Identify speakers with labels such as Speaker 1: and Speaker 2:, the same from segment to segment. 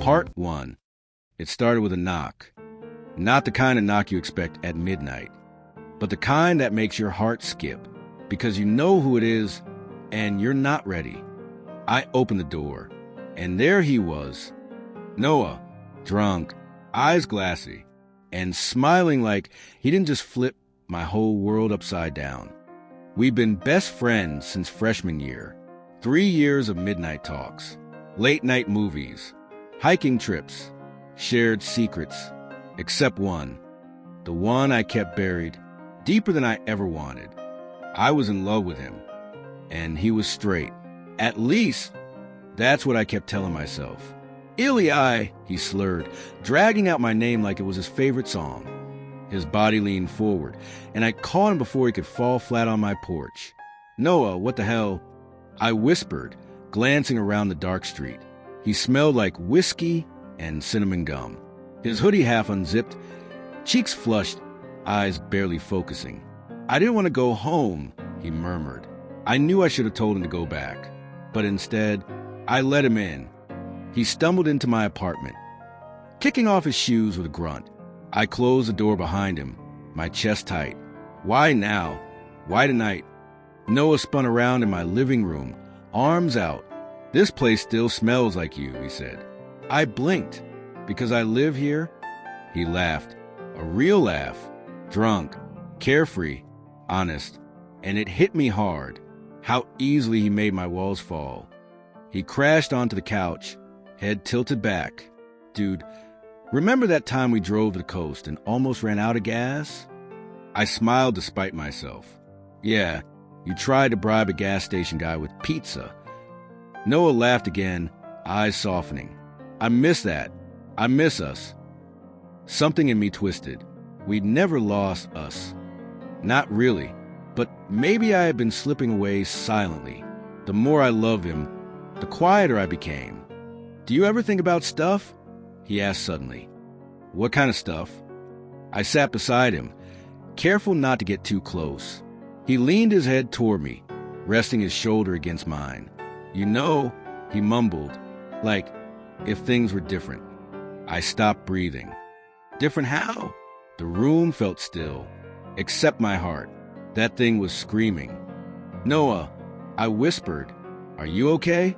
Speaker 1: Part 1. It started with a knock. Not the kind of knock you expect at midnight, but the kind that makes your heart skip because you know who it is and you're not ready. I opened the door, and there he was. Noah, drunk, eyes glassy, and smiling like he didn't just flip my whole world upside down. We've been best friends since freshman year. 3 years of midnight talks, late night movies, hiking trips, shared secrets, except one. The one I kept buried deeper than I ever wanted. I was in love with him, and he was straight. At least, that's what I kept telling myself. Ili, he slurred, dragging out my name like it was his favorite song. His body leaned forward, and I caught him before he could fall flat on my porch. Noah, what the hell? I whispered, glancing around the dark street. He smelled like whiskey and cinnamon gum. His hoodie half unzipped, cheeks flushed, eyes barely focusing. I didn't want to go home, he murmured. I knew I should have told him to go back, but instead, I let him in. He stumbled into my apartment, kicking off his shoes with a grunt. I closed the door behind him, my chest tight. Why now? Why tonight? Noah spun around in my living room, arms out. This place still smells like you, he said. I blinked. Because I live here? He laughed. A real laugh. Drunk, carefree, honest. And it hit me hard. How easily he made my walls fall. He crashed onto the couch, head tilted back. Dude, remember that time we drove to the coast and almost ran out of gas? I smiled despite myself. Yeah, you tried to bribe a gas station guy with pizza. Noah laughed again, eyes softening. I miss that. I miss us. Something in me twisted. We'd never lost us. Not really, but maybe I had been slipping away silently. The more I loved him, the quieter I became. Do you ever think about stuff? He asked suddenly. What kind of stuff? I sat beside him, careful not to get too close. He leaned his head toward me, resting his shoulder against mine. You know, he mumbled, like if things were different. I stopped breathing. Different how? The room felt still, except my heart. That thing was screaming. Noah, I whispered, are you okay?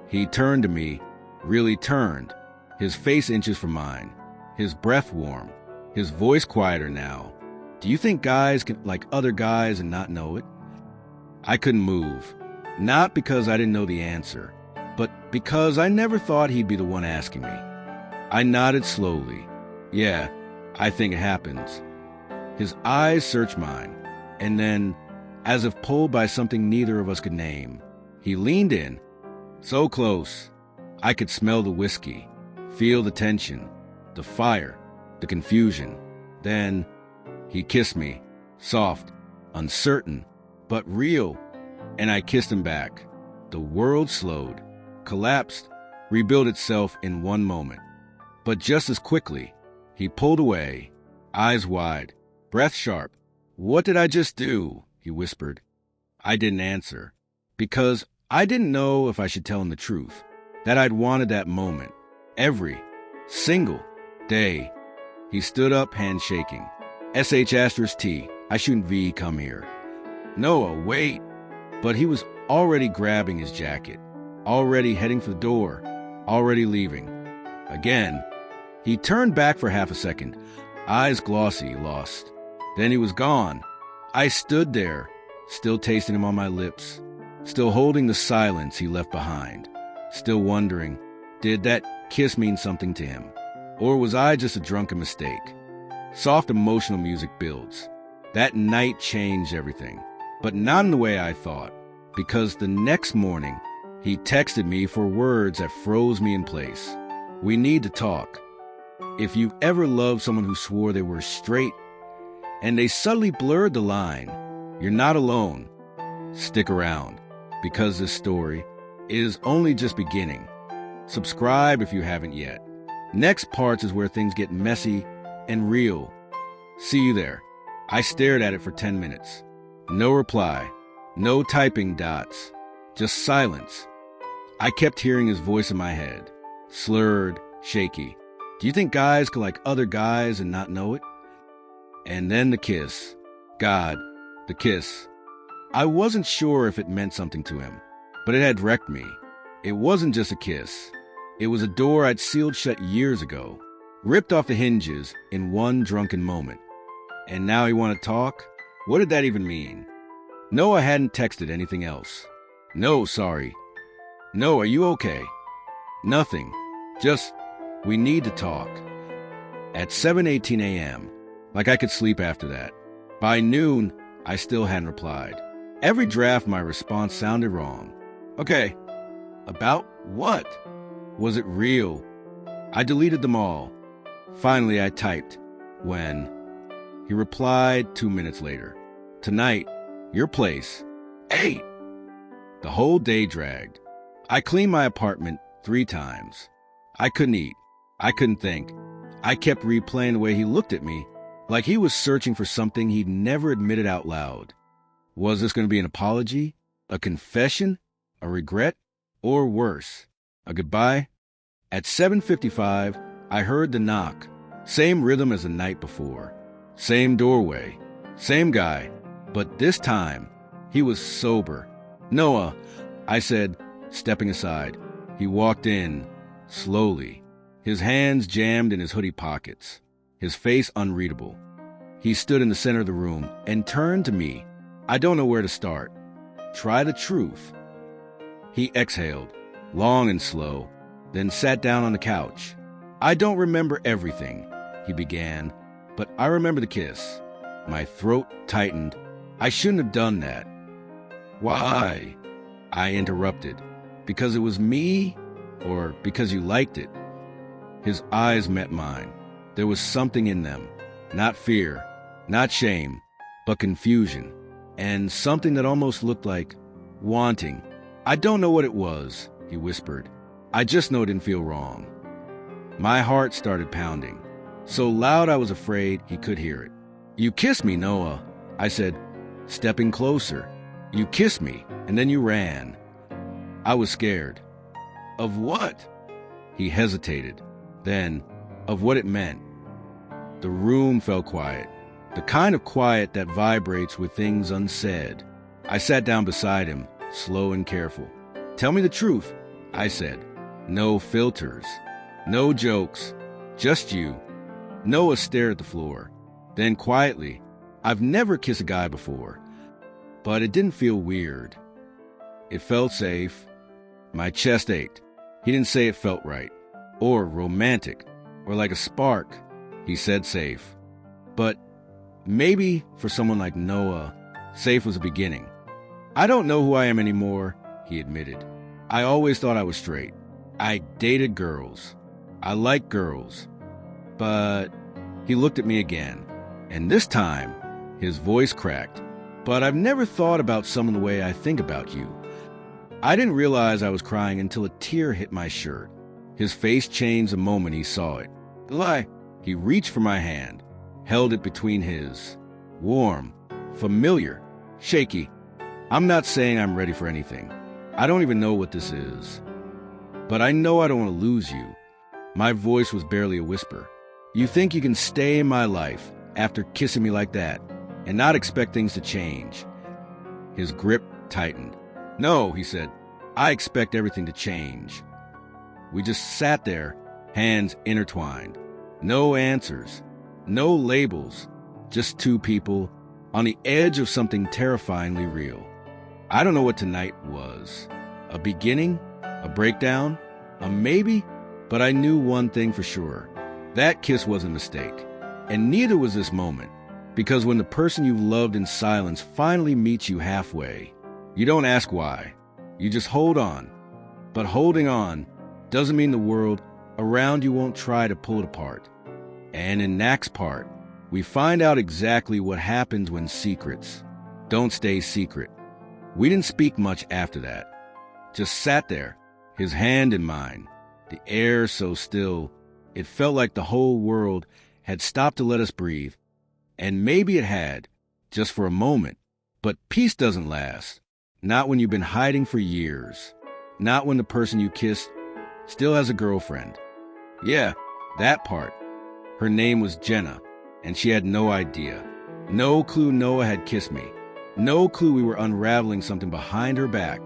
Speaker 1: He turned to me, really turned, his face inches from mine, his breath warm, his voice quieter now. Do you think guys can like other guys and not know it? I couldn't move, not because I didn't know the answer, but because I never thought he'd be the one asking me. I nodded slowly. Yeah, I think it happens. His eyes searched mine, and then, as if pulled by something neither of us could name, he leaned in, so close. I could smell the whiskey, feel the tension, the fire, the confusion. Then, he kissed me, soft, uncertain, but real, and I kissed him back. The world slowed, collapsed, rebuilt itself in one moment. But just as quickly, he pulled away, eyes wide, breath sharp. What did I just do? He whispered. I didn't answer, because I didn't know if I should tell him the truth, that I'd wanted that moment, every single day. He stood up, hand shaking. SH*T, I shouldn't V come here. Noah, wait. But he was already grabbing his jacket, already heading for the door, already leaving. Again, he turned back for half a second, eyes glossy, lost. Then he was gone. I stood there, still tasting him on my lips, still holding the silence he left behind, still wondering, did that kiss mean something to him? Or was I just a drunken mistake? Soft emotional music builds. That night changed everything, but not in the way I thought, because the next morning, he texted me for words that froze me in place. We need to talk. If you've ever loved someone who swore they were straight, and they subtly blurred the line, you're not alone. Stick around, because this story is only just beginning. Subscribe if you haven't yet. Next parts is where things get messy and real. See you there. I stared at it for 10 minutes. No reply, no typing dots, just silence. I kept hearing his voice in my head, slurred, shaky. Do you think guys can like other guys and not know it? And then the kiss. God, the kiss. I wasn't sure if it meant something to him, but it had wrecked me. It wasn't just a kiss. It was a door I'd sealed shut years ago, ripped off the hinges in one drunken moment. And now he wanted to talk? What did that even mean? No, I hadn't texted anything else. No, sorry. No, are you okay? Nothing. Just, we need to talk. At 7:18 a.m., like I could sleep after that. By noon, I still hadn't replied. Every draft, my response sounded wrong. Okay, about what? Was it real? I deleted them all. Finally, I typed, when? He replied 2 minutes later. Tonight, your place. 8. The whole day dragged. I cleaned my apartment 3 times. I couldn't eat. I couldn't think. I kept replaying the way he looked at me, like he was searching for something he'd never admitted out loud. Was this going to be an apology? A confession? A regret? Or worse, a goodbye? At 7:55, I heard the knock. Same rhythm as the night before. Same doorway. Same guy. But this time, he was sober. Noah, I said, stepping aside. He walked in, slowly, his hands jammed in his hoodie pockets, his face unreadable. He stood in the center of the room and turned to me. I don't know where to start. Try the truth. He exhaled, long and slow, then sat down on the couch. I don't remember everything, he began, but I remember the kiss. My throat tightened. I shouldn't have done that. Why? I interrupted. Because it was me, or because you liked it? His eyes met mine. There was something in them. Not fear, not shame, but confusion. And something that almost looked like wanting. I don't know what it was, he whispered. I just know it didn't feel wrong. My heart started pounding. So loud I was afraid he could hear it. You kissed me, Noah, I said, stepping closer. You kissed me, and then you ran. I was scared. Of what? He hesitated. Then, of what it meant. The room fell quiet. The kind of quiet that vibrates with things unsaid. I sat down beside him, slow and careful. Tell me the truth, I said. No filters. No jokes. Just you. Noah stared at the floor. Then quietly, I've never kissed a guy before, but it didn't feel weird. It felt safe. My chest ached. He didn't say it felt right, or romantic, or like a spark. He said safe. But maybe for someone like Noah, safe was a beginning. I don't know who I am anymore, he admitted. I always thought I was straight. I dated girls. I liked girls. But he looked at me again, and this time, his voice cracked. But I've never thought about someone the way I think about you. I didn't realize I was crying until a tear hit my shirt. His face changed the moment he saw it. Lie. He reached for my hand, held it between his. Warm, familiar, shaky. I'm not saying I'm ready for anything. I don't even know what this is. But I know I don't want to lose you. My voice was barely a whisper. You think you can stay in my life after kissing me like that and not expect things to change? His grip tightened. No, he said. I expect everything to change. We just sat there, hands intertwined. No answers, no labels, just two people on the edge of something terrifyingly real. I don't know what tonight was. A beginning? A breakdown? A maybe? But I knew one thing for sure. That kiss was a mistake. And neither was this moment. Because when the person you've loved in silence finally meets you halfway, you don't ask why. You just hold on. But holding on doesn't mean the world around you won't try to pull it apart. And in Knack's part, we find out exactly what happens when secrets don't stay secret. We didn't speak much after that. Just sat there, his hand in mine, the air so still, it felt like the whole world had stopped to let us breathe. And maybe it had, just for a moment. But peace doesn't last. Not when you've been hiding for years. Not when the person you kissed still has a girlfriend. Yeah, that part. Her name was Jenna, and she had no idea. No clue Noah had kissed me. No clue we were unraveling something behind her back.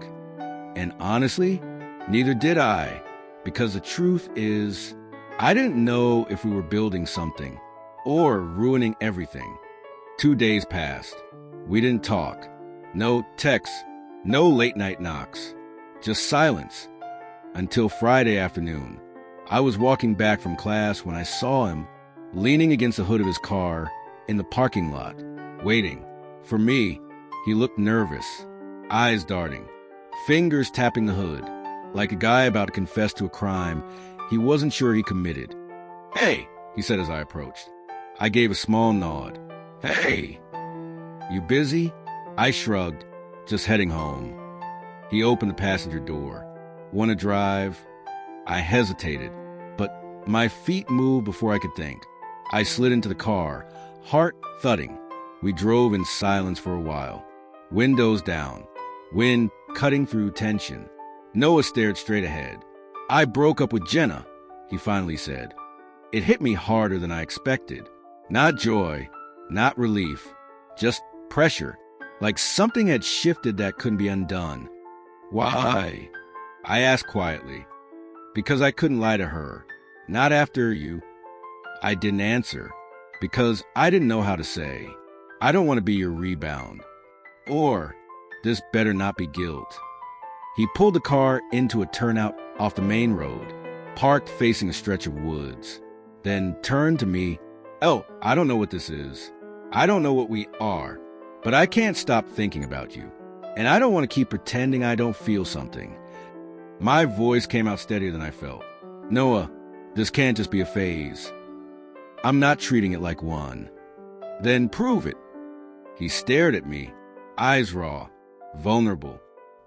Speaker 1: And honestly, neither did I, because the truth is, I didn't know if we were building something or ruining everything. 2 days passed. We didn't talk. No texts, no late-night knocks. Just silence. Until Friday afternoon. I was walking back from class when I saw him leaning against the hood of his car in the parking lot, waiting. For me, he looked nervous, eyes darting, fingers tapping the hood, like a guy about to confess to a crime he wasn't sure he committed. "Hey," he said as I approached. I gave a small nod. "Hey." "You busy?" I shrugged, just heading home. He opened the passenger door. "Want to drive?" I hesitated, but my feet moved before I could think. I slid into the car, heart thudding. We drove in silence for a while. Windows down, wind cutting through tension. Noah stared straight ahead. "I broke up with Jenna," he finally said. It hit me harder than I expected. Not joy, not relief, just pressure, like something had shifted that couldn't be undone. "Why?" I asked quietly. "Because I couldn't lie to her. Not after you." I didn't answer, because I didn't know how to say, "I don't want to be your rebound." Or, "This better not be guilt." He pulled the car into a turnout off the main road, parked facing a stretch of woods, then turned to me. "Oh, I don't know what this is. I don't know what we are, but I can't stop thinking about you. And I don't want to keep pretending I don't feel something." My voice came out steadier than I felt. "Noah, this can't just be a phase. I'm not treating it like one." "Then prove it." He stared at me, eyes raw, vulnerable.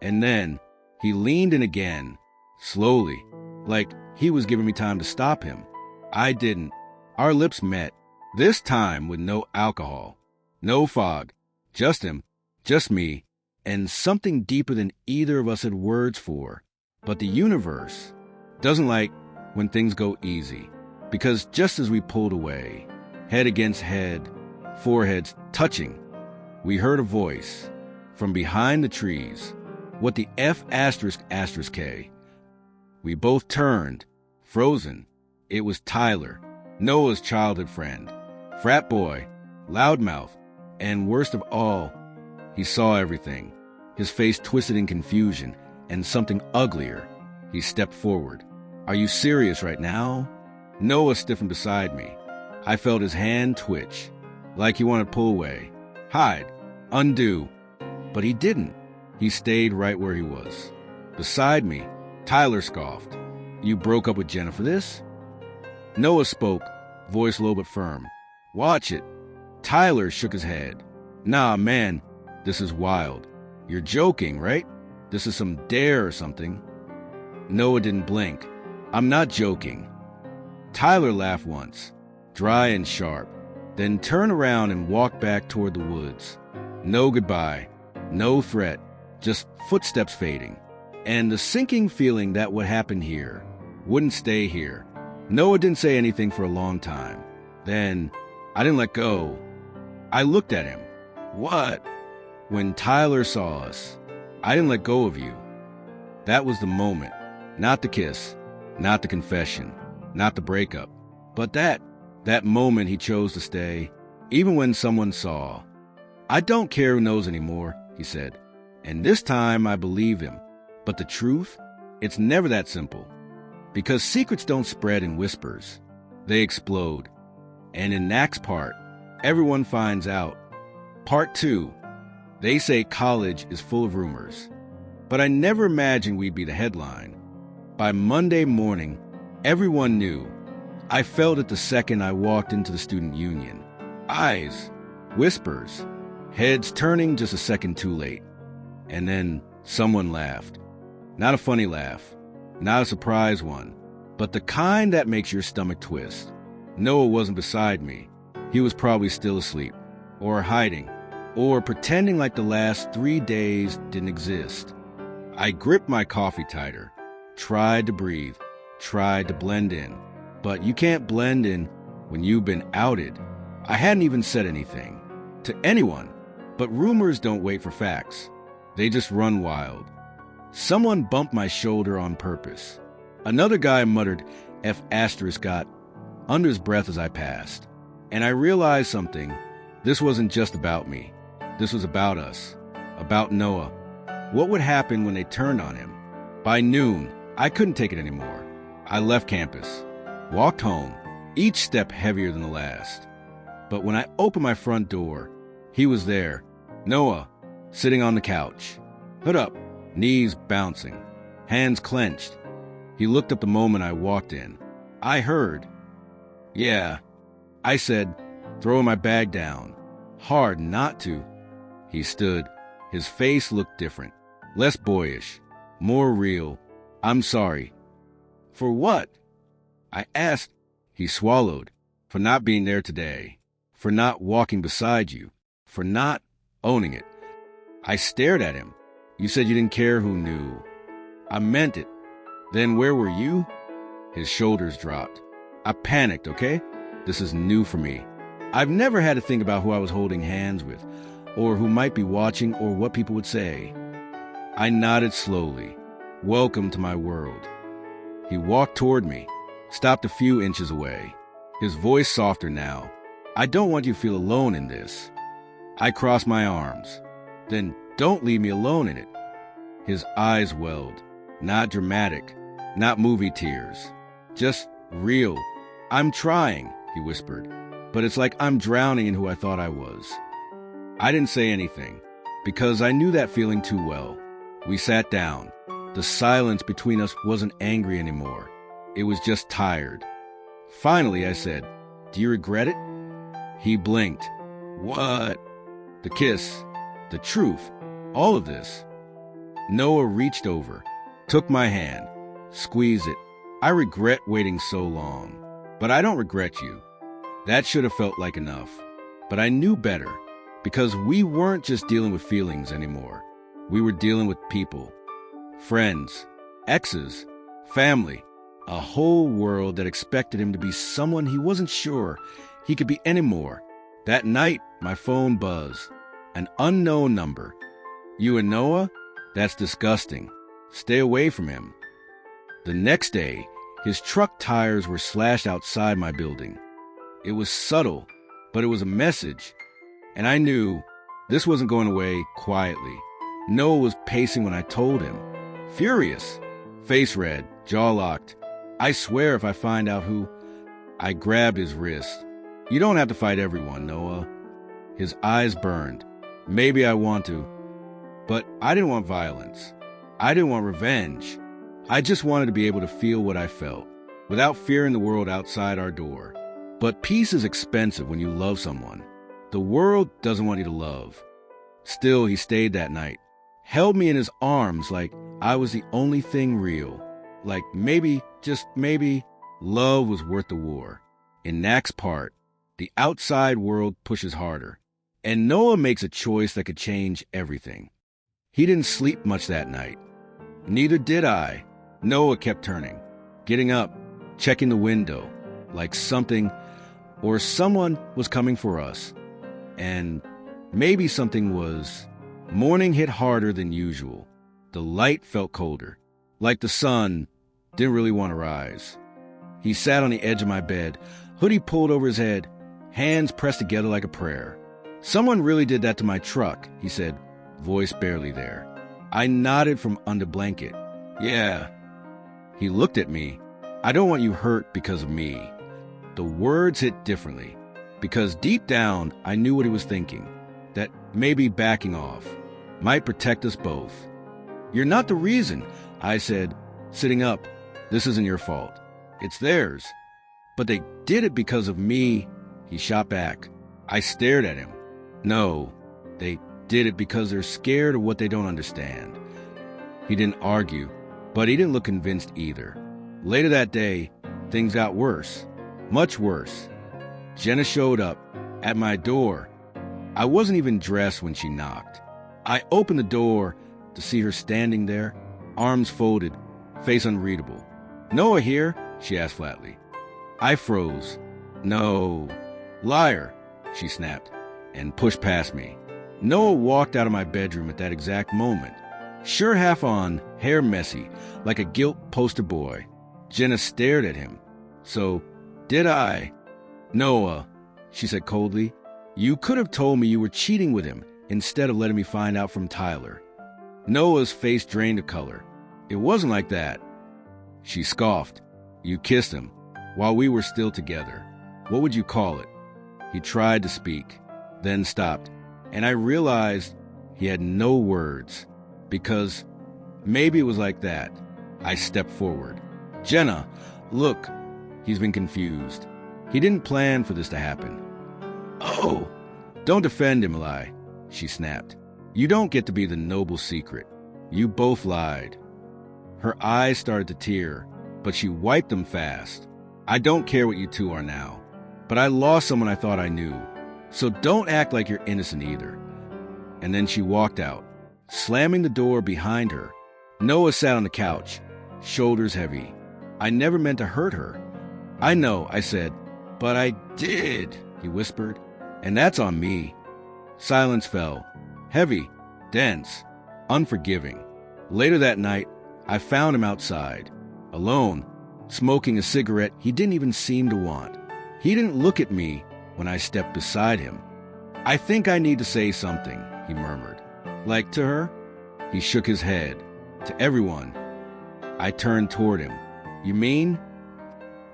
Speaker 1: And then he leaned in again, slowly, like he was giving me time to stop him. I didn't. Our lips met, this time with no alcohol, no fog, just him, just me, and something deeper than either of us had words for. But the universe doesn't like when things go easy, because just as we pulled away, head against head, foreheads touching, we heard a voice from behind the trees. "What the F***K?" We both turned, frozen. It was Tyler, Noah's childhood friend, frat boy, loudmouth, and worst of all, he saw everything. His face twisted in confusion, and something uglier. He stepped forward. "Are you serious right now?" Noah stiffened beside me. I felt his hand twitch, like he wanted to pull away, hide, undo. But he didn't. He stayed right where he was. Beside me, Tyler scoffed. "You broke up with Jenna for this?" Noah spoke, voice low but firm. "Watch it." Tyler shook his head. "Nah, man, this is wild. You're joking, right? This is some dare or something." Noah didn't blink. "I'm not joking." Tyler laughed once, dry and sharp, then turned around and walked back toward the woods. No goodbye, no threat, just footsteps fading, and the sinking feeling that what happened here wouldn't stay here. Noah didn't say anything for a long time. Then, I didn't let go. I looked at him. "What?" "When Tyler saw us, I didn't let go of you." That was the moment. Not the kiss, not the confession, not the breakup, but that moment he chose to stay, even when someone saw. "I don't care who knows anymore," he said. And this time I believe him. But the truth? It's never that simple. Because secrets don't spread in whispers. They explode. And in Knack's part, everyone finds out. Part 2. They say college is full of rumors. But I never imagined we'd be the headline. By Monday morning, everyone knew. I felt it the second I walked into the student union. Eyes, whispers, heads turning just a second too late. And then someone laughed. Not a funny laugh, not a surprise one, but the kind that makes your stomach twist. Noah wasn't beside me. He was probably still asleep, or hiding, or pretending like the last 3 days didn't exist. I gripped my coffee tighter, tried to breathe, tried to blend in, But you can't blend in when you've been outed. I hadn't even said anything to anyone, but rumors don't wait for facts. They just run wild. Someone bumped my shoulder on purpose. Another guy muttered F asterisk got under his breath as I passed. And I realized something. This wasn't just about me. This was about us, about Noah. What would happen when they turned on him? By noon, I couldn't take it anymore. I left campus, walked home, each step heavier than the last. But when I opened my front door, he was there, Noah, sitting on the couch, hood up, knees bouncing, hands clenched. He looked up the moment I walked in. I heard. Yeah, I said, throwing my bag down. Hard not to. He stood. His face looked different, less boyish, more real. I'm sorry. For what? I asked. He swallowed. For not being there today. For not walking beside you. For not owning it. I stared at him. You said you didn't care who knew. I meant it. Then where were you? His shoulders dropped. I panicked, okay? This is new for me. I've never had to think about who I was holding hands with, or who might be watching, or what people would say. I nodded slowly. Welcome to my world. He walked toward me, stopped a few inches away, his voice softer now. I don't want you to feel alone in this. I crossed my arms. Then don't leave me alone in it. His eyes welled. Not dramatic, not movie tears. Just real. I'm trying, he whispered, but it's like I'm drowning in who I thought I was. I didn't say anything, because I knew that feeling too well. We sat down. The silence between us wasn't angry anymore. It was just tired. Finally, I said, "Do you regret it?" He blinked. What? The kiss, the truth, all of this. Noah reached over, took my hand, squeezed it. I regret waiting so long, but I don't regret you. That should have felt like enough. But I knew better, because we weren't just dealing with feelings anymore. We were dealing with people, friends, exes, family, a whole world that expected him to be someone he wasn't sure he could be anymore. That night, my phone buzzed. An unknown number. You and Noah? That's disgusting. Stay away from him. The next day, his truck tires were slashed outside my building. It was subtle, but it was a message. And I knew this wasn't going away quietly. Noah was pacing when I told him. Furious. Face red, jaw locked. I swear if I find out who... I grabbed his wrist. You don't have to fight everyone, Noah. His eyes burned. Maybe I want to. But I didn't want violence. I didn't want revenge. I just wanted to be able to feel what I felt, without fearing the world outside our door. But peace is expensive when you love someone. The world doesn't want you to love. Still, he stayed that night, held me in his arms like I was the only thing real. Like maybe, just maybe, love was worth the war. In Knack's part, the outside world pushes harder. And Noah makes a choice that could change everything. He didn't sleep much that night. Neither did I. Noah kept turning, getting up, checking the window, like something or someone was coming for us. And maybe something was. Morning hit harder than usual. The light felt colder, like the sun didn't really want to rise. He sat on the edge of my bed, hoodie pulled over his head, hands pressed together like a prayer. Someone really did that to my truck, he said, voice barely there. I nodded from under blanket. Yeah. He looked at me. I don't want you hurt because of me. The words hit differently, because deep down I knew what he was thinking, that maybe backing off might protect us both. You're not the reason, I said, sitting up. This isn't your fault. It's theirs. But they did it because of me, he shot back. I stared at him. No, they did it because they're scared of what they don't understand. He didn't argue, but he didn't look convinced either. Later that day, things got worse, much worse. Jenna showed up at my door. I wasn't even dressed when she knocked. I opened the door to see her standing there, arms folded, face unreadable. Noah here? She asked flatly. I froze. No. Liar, she snapped, and pushed past me. Noah walked out of my bedroom at that exact moment. Shirt half on, hair messy, like a guilt poster boy. Jenna stared at him. So, did I? Noah, she said coldly, you could have told me you were cheating with him instead of letting me find out from Tyler. Noah's face drained of color. It wasn't like that. She scoffed. You kissed him while we were still together. What would you call it? He tried to speak, then stopped, and I realized he had no words, because maybe it was like that. I stepped forward. Jenna, look. He's been confused. He didn't plan for this to happen. Oh, don't defend him, Eli, she snapped. You don't get to be the noble secret. You both lied. Her eyes started to tear, but she wiped them fast. I don't care what you two are now, but I lost someone I thought I knew, so don't act like you're innocent either. And then she walked out, slamming the door behind her. Noah sat on the couch, shoulders heavy. I never meant to hurt her. I know, I said, but I did, he whispered, and that's on me. Silence fell, heavy, dense, unforgiving. Later that night, I found him outside, alone, smoking a cigarette he didn't even seem to want. He didn't look at me when I stepped beside him. I think I need to say something, he murmured. Like to her? He shook his head. To everyone. I turned toward him. You mean?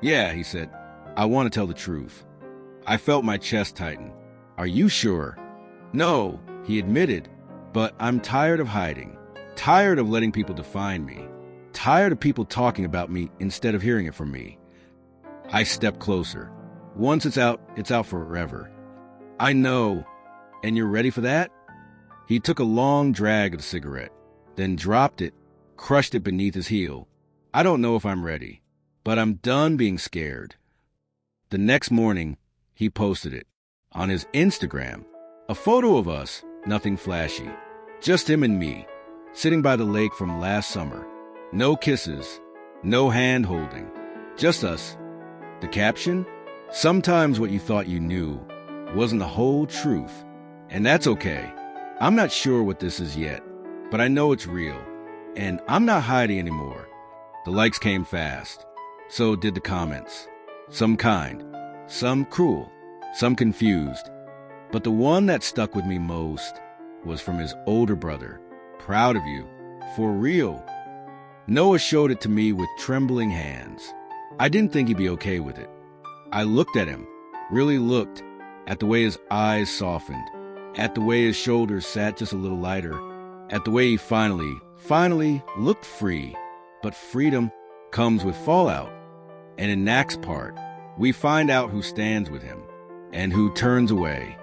Speaker 1: Yeah, he said. I want to tell the truth. I felt my chest tighten. Are you sure? No, he admitted, but I'm tired of hiding. Tired of letting people define me. Tired of people talking about me instead of hearing it from me. I stepped closer. Once it's out forever. I know. And you're ready for that? He took a long drag of the cigarette, then dropped it, crushed it beneath his heel. I don't know if I'm ready, but I'm done being scared. The next morning, he posted it. On his Instagram, a photo of us, nothing flashy. Just him and me, sitting by the lake from last summer. No kisses, no hand-holding, just us. The caption? Sometimes what you thought you knew wasn't the whole truth, and that's okay. I'm not sure what this is yet, but I know it's real, and I'm not hiding anymore. The likes came fast. So did the comments. Some kind, some cruel, some confused. But the one that stuck with me most was from his older brother. Proud of you. For real. Noah showed it to me with trembling hands. I didn't think he'd be okay with it. I looked at him, really looked, at the way his eyes softened, at the way his shoulders sat just a little lighter, at the way he finally looked free. But freedom comes with fallout. And in Nack's part, we find out who stands with him and who turns away.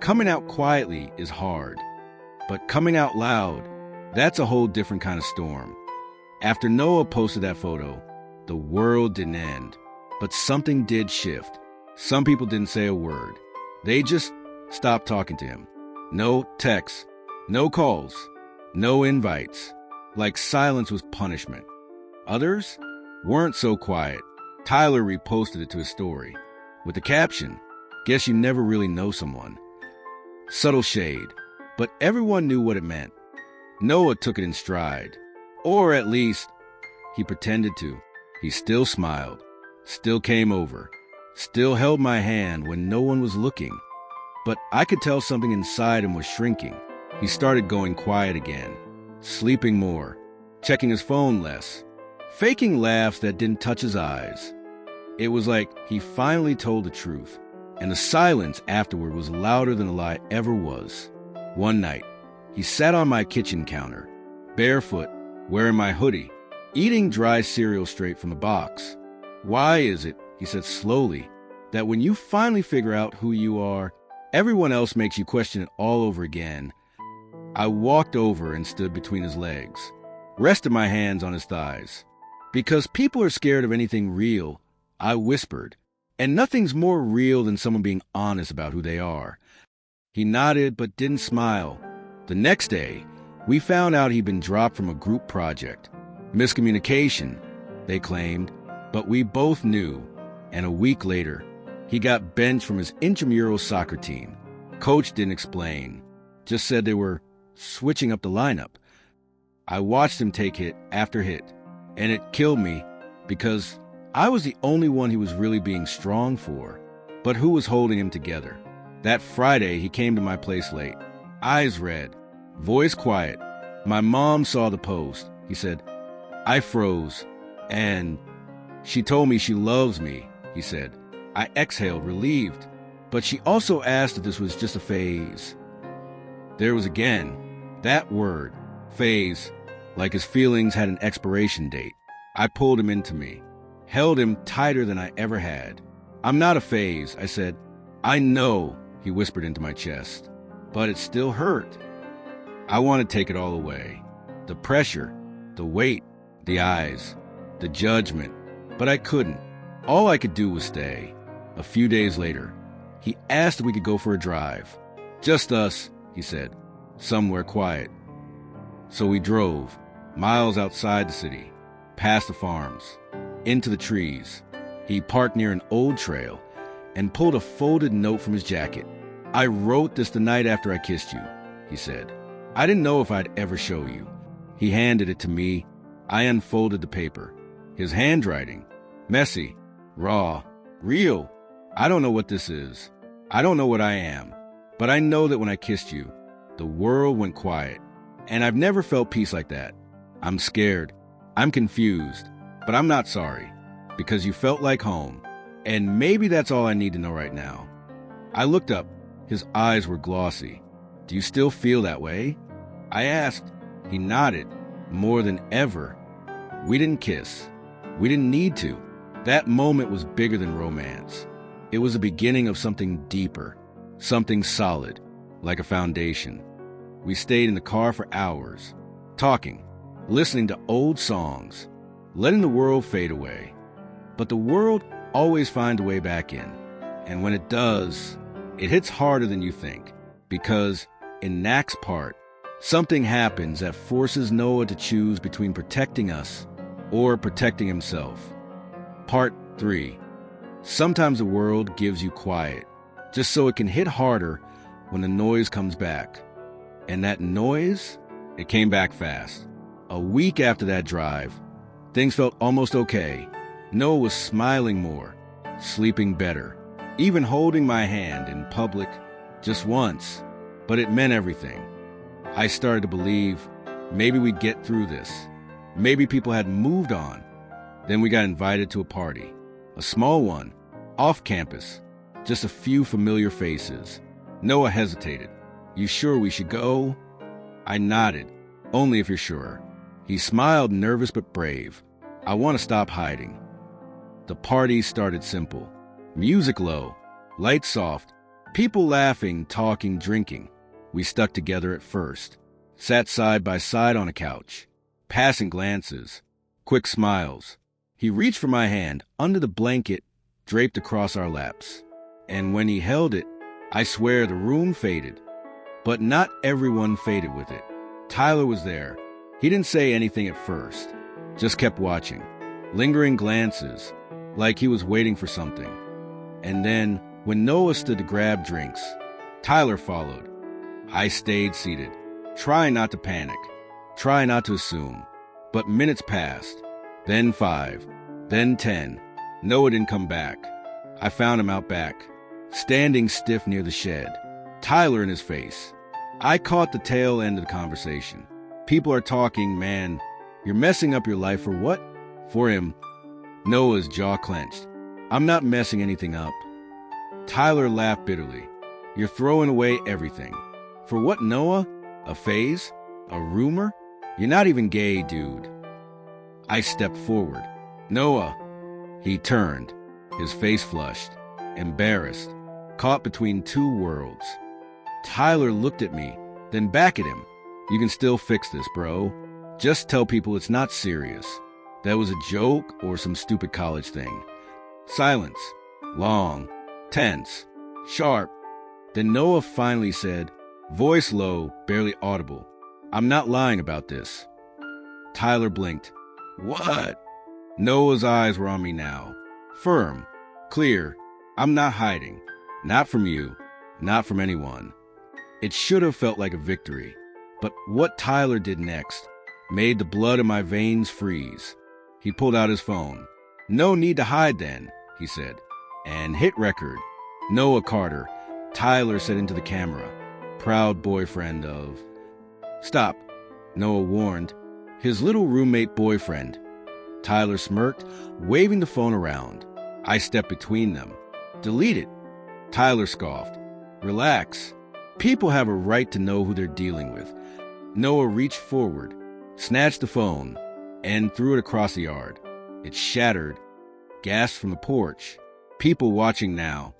Speaker 1: Coming out quietly is hard, but coming out loud, that's a whole different kind of storm. After Noah posted that photo, the world didn't end, but something did shift. Some people didn't say a word. They just stopped talking to him. No texts, no calls, no invites, like silence was punishment. Others weren't so quiet. Tyler reposted it to his story with the caption, "Guess you never really know someone." Subtle shade, but everyone knew what it meant. Noah took it in stride, or at least he pretended to. He still smiled, still came over, still held my hand when no one was looking. But I could tell something inside him was shrinking. He started going quiet again, sleeping more, checking his phone less, faking laughs that didn't touch his eyes. It was like he finally told the truth, and the silence afterward was louder than a lie ever was. One night, he sat on my kitchen counter, barefoot, wearing my hoodie, eating dry cereal straight from the box. Why is it, he said slowly, that when you finally figure out who you are, everyone else makes you question it all over again? I walked over and stood between his legs, rested my hands on his thighs. Because people are scared of anything real, I whispered, and nothing's more real than someone being honest about who they are. He nodded but didn't smile. The next day, we found out he'd been dropped from a group project. Miscommunication, they claimed, but we both knew. And a week later, he got benched from his intramural soccer team. Coach didn't explain, just said they were switching up the lineup. I watched him take hit after hit, and it killed me because I was the only one he was really being strong for. But who was holding him together? That Friday, he came to my place late, eyes red, voice quiet. My mom saw the post. He said, I froze, and she told me she loves me, he said. I exhaled, relieved, but she also asked if this was just a phase. There was again that word, phase, like his feelings had an expiration date. I pulled him into me, held him tighter than I ever had. I'm not a phase, I said. I know, he whispered into my chest, but it still hurt. I wanted to take it all away. The pressure, the weight, the eyes, the judgment, but I couldn't. All I could do was stay. A few days later, he asked if we could go for a drive. Just us, he said, somewhere quiet. So we drove, miles outside the city, past the farms, into the trees. He parked near an old trail and pulled a folded note from his jacket. I wrote this the night after I kissed you, he said. I didn't know if I'd ever show you. He handed it to me. I unfolded the paper. His handwriting, messy, raw, real. I don't know what this is. I don't know what I am. But I know that when I kissed you, the world went quiet. And I've never felt peace like that. I'm scared. I'm confused. But I'm not sorry. Because you felt like home. And maybe that's all I need to know right now. I looked up. His eyes were glossy. Do you still feel that way? I asked. He nodded. More than ever. We didn't kiss. We didn't need to. That moment was bigger than romance. It was the beginning of something deeper, something solid, like a foundation. We stayed in the car for hours, talking, listening to old songs, letting the world fade away. But the world always finds a way back in. And when it does, it hits harder than you think. Because in Knack's part, something happens that forces Noah to choose between protecting us or protecting himself. Part 3. Sometimes the world gives you quiet, just so it can hit harder when the noise comes back. And that noise, it came back fast. A week after that drive, things felt almost okay. Noah was smiling more, sleeping better, even holding my hand in public just once. But it meant everything. I started to believe maybe we'd get through this. Maybe people had moved on. Then we got invited to a party, a small one, off campus, just a few familiar faces. Noah hesitated. You sure we should go? I nodded. Only if you're sure. He smiled, nervous but brave. I want to stop hiding. The party started simple. Music low, lights soft, people laughing, talking, drinking. We stuck together at first, sat side by side on a couch, passing glances, quick smiles. He reached for my hand under the blanket draped across our laps. And when he held it, I swear the room faded. But not everyone faded with it. Tyler was there. He didn't say anything at first, just kept watching, lingering glances, like he was waiting for something. And then, when Noah stood to grab drinks, Tyler followed. I stayed seated, trying not to panic, trying not to assume. But minutes passed, then 5, then 10. Noah didn't come back. I found him out back, standing stiff near the shed, Tyler in his face. I caught the tail end of the conversation. People are talking, man, you're messing up your life for what? For him. Noah's jaw clenched. I'm not messing anything up. Tyler laughed bitterly. You're throwing away everything. For what, Noah? A phase? A rumor? You're not even gay, dude. I stepped forward. Noah. He turned, his face flushed, embarrassed, caught between two worlds. Tyler looked at me, then back at him. You can still fix this, bro. Just tell people it's not serious. That was a joke or some stupid college thing. Silence. Long. Tense. Sharp. Then Noah finally said, voice low, barely audible, I'm not lying about this. Tyler blinked. What? Noah's eyes were on me now. Firm. Clear. I'm not hiding. Not from you. Not from anyone. It should have felt like a victory. But what Tyler did next made the blood in my veins freeze. He pulled out his phone. "No need to hide then," he said. And hit record. Noah Carter, Tyler said into the camera. Proud boyfriend of... Stop, Noah warned. His little roommate boyfriend. Tyler smirked, waving the phone around. I stepped between them. "Delete it." Tyler scoffed. "Relax. People have a right to know who they're dealing with." Noah reached forward, snatched the phone, and threw it across the yard. It shattered. Gasps from the porch. People watching now.